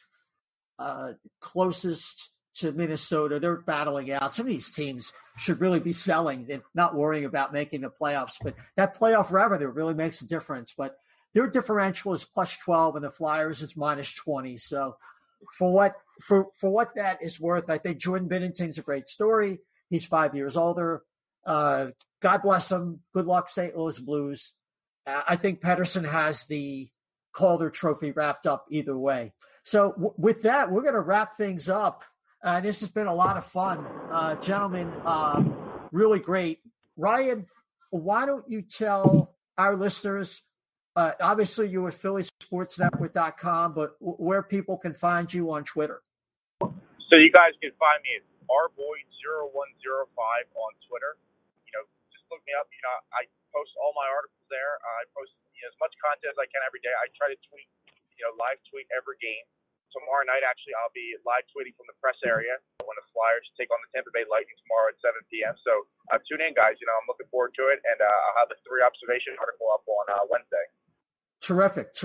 closest to Minnesota. They're battling out. Some of these teams should really be selling and not worrying about making the playoffs. But that playoff revenue really makes a difference. But their differential is plus 12, and the Flyers is minus 20. So for what that is worth, I think Jordan Binnington's a great story. He's 5 years older. God bless him. Good luck, St. Louis Blues. I think Pettersson has the Calder Trophy wrapped up either way. So with that, we're going to wrap things up. This has been a lot of fun, gentlemen. Really great. Ryan, why don't you tell our listeners, obviously you're at PhillySportsNetwork.com, but where people can find you on Twitter? So you guys can find me at rboy0105 on Twitter. Just look me up. I post all my articles there. I post as much content as I can every day. I try to tweet, live tweet every game. Tomorrow night, actually, I'll be live tweeting from the press area when the Flyers take on the Tampa Bay Lightning tomorrow at 7 p.m. So tune in, guys. I'm looking forward to it, and I'll have the 3 observation article up on Wednesday. Terrific.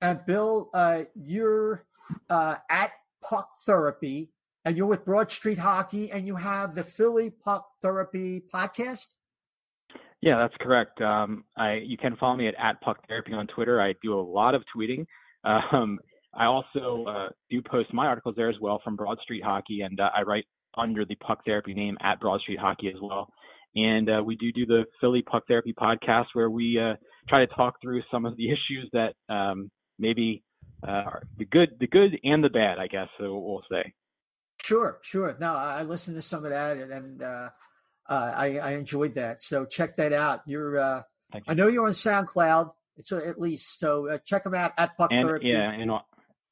And Bill, you're at Puck Therapy, and you're with Broad Street Hockey, and you have the Philly Puck Therapy podcast? Yeah, that's correct. You can follow me at Puck Therapy on Twitter. I do a lot of tweeting. I also do post my articles there as well from Broad Street Hockey, and I write under the Puck Therapy name at Broad Street Hockey as well. And we do the Philly Puck Therapy podcast, where we try to talk through some of the issues that maybe are the good and the bad, I guess, so we'll say. Sure. No, I listened to some of that, and I enjoyed that. So check that out. I know you're on SoundCloud, so at least. So check them out at Puck Therapy. Yeah,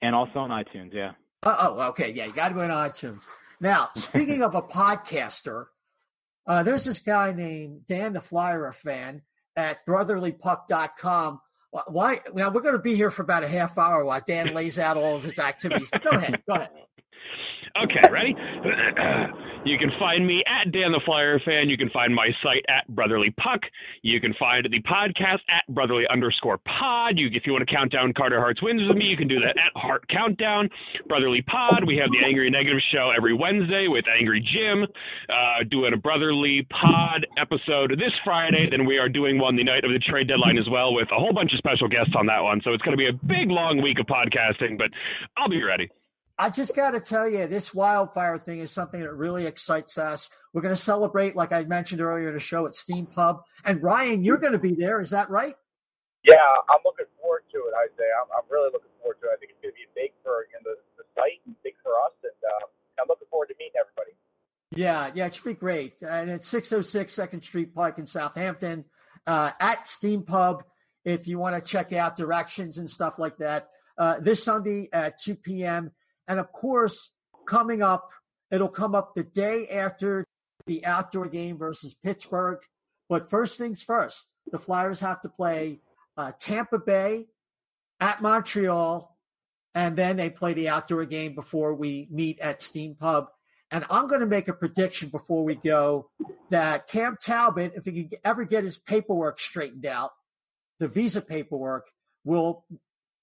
and also on iTunes. Yeah. Oh, okay. Yeah, you got to go on iTunes. Now, speaking of a podcaster, there's this guy named Dan the Flyer fan at brotherlypuck.com. Why? Now, we're going to be here for about a half hour while Dan lays out all of his activities. Go ahead. Okay, ready? You can find me at Dan the Flyer Fan. You can find my site at Brotherly Puck. You can find the podcast at Brotherly_pod. If you want to count down Carter Hart's wins with me, you can do that at Hart Countdown. Brotherly Pod. We have the Angry Negative show every Wednesday with Angry Jim, doing a Brotherly Pod episode this Friday. Then we are doing one the night of the trade deadline as well, with a whole bunch of special guests on that one. So it's going to be a big, long week of podcasting, but I'll be ready. I just got to tell you, this Wildfire thing is something that really excites us. We're going to celebrate, like I mentioned earlier in the show, at Steam Pub. And Ryan, you're going to be there. Is that right? Yeah, I'm looking forward to it, Isaiah. I'm really looking forward to it. I think it's going to be big for the site and big for us. And I'm looking forward to meeting everybody. Yeah, it should be great. And it's 606 2nd Street Pike in Southampton at Steam Pub if you want to check out directions and stuff like that. This Sunday at 2 p.m., and, of course, it'll come up the day after the outdoor game versus Pittsburgh. But first things first, the Flyers have to play Tampa Bay at Montreal, and then they play the outdoor game before we meet at Steam Pub. And I'm going to make a prediction before we go that Cam Talbot, if he can ever get his paperwork straightened out, the visa paperwork, will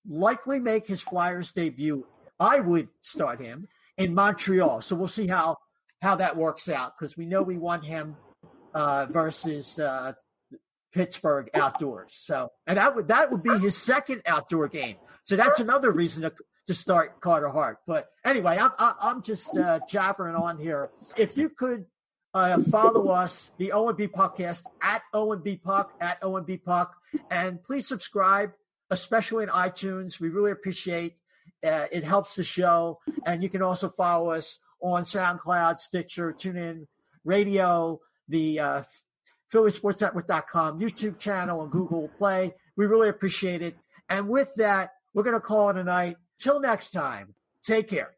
likely make his Flyers debut. I would start him in Montreal. So we'll see how that works out, because we know we want him versus Pittsburgh outdoors. So, and that would be his second outdoor game. So that's another reason to start Carter Hart. But anyway, I'm just jabbering on here. If you could follow us, the O&B Puckcast at O&B Puck, at O&B Puck, and please subscribe, especially in iTunes. We really appreciate. It helps the show. And you can also follow us on SoundCloud, Stitcher, TuneIn Radio, the PhillySportsNetwork.com YouTube channel, and Google Play. We really appreciate it. And with that, we're going to call it a night. Till next time, take care.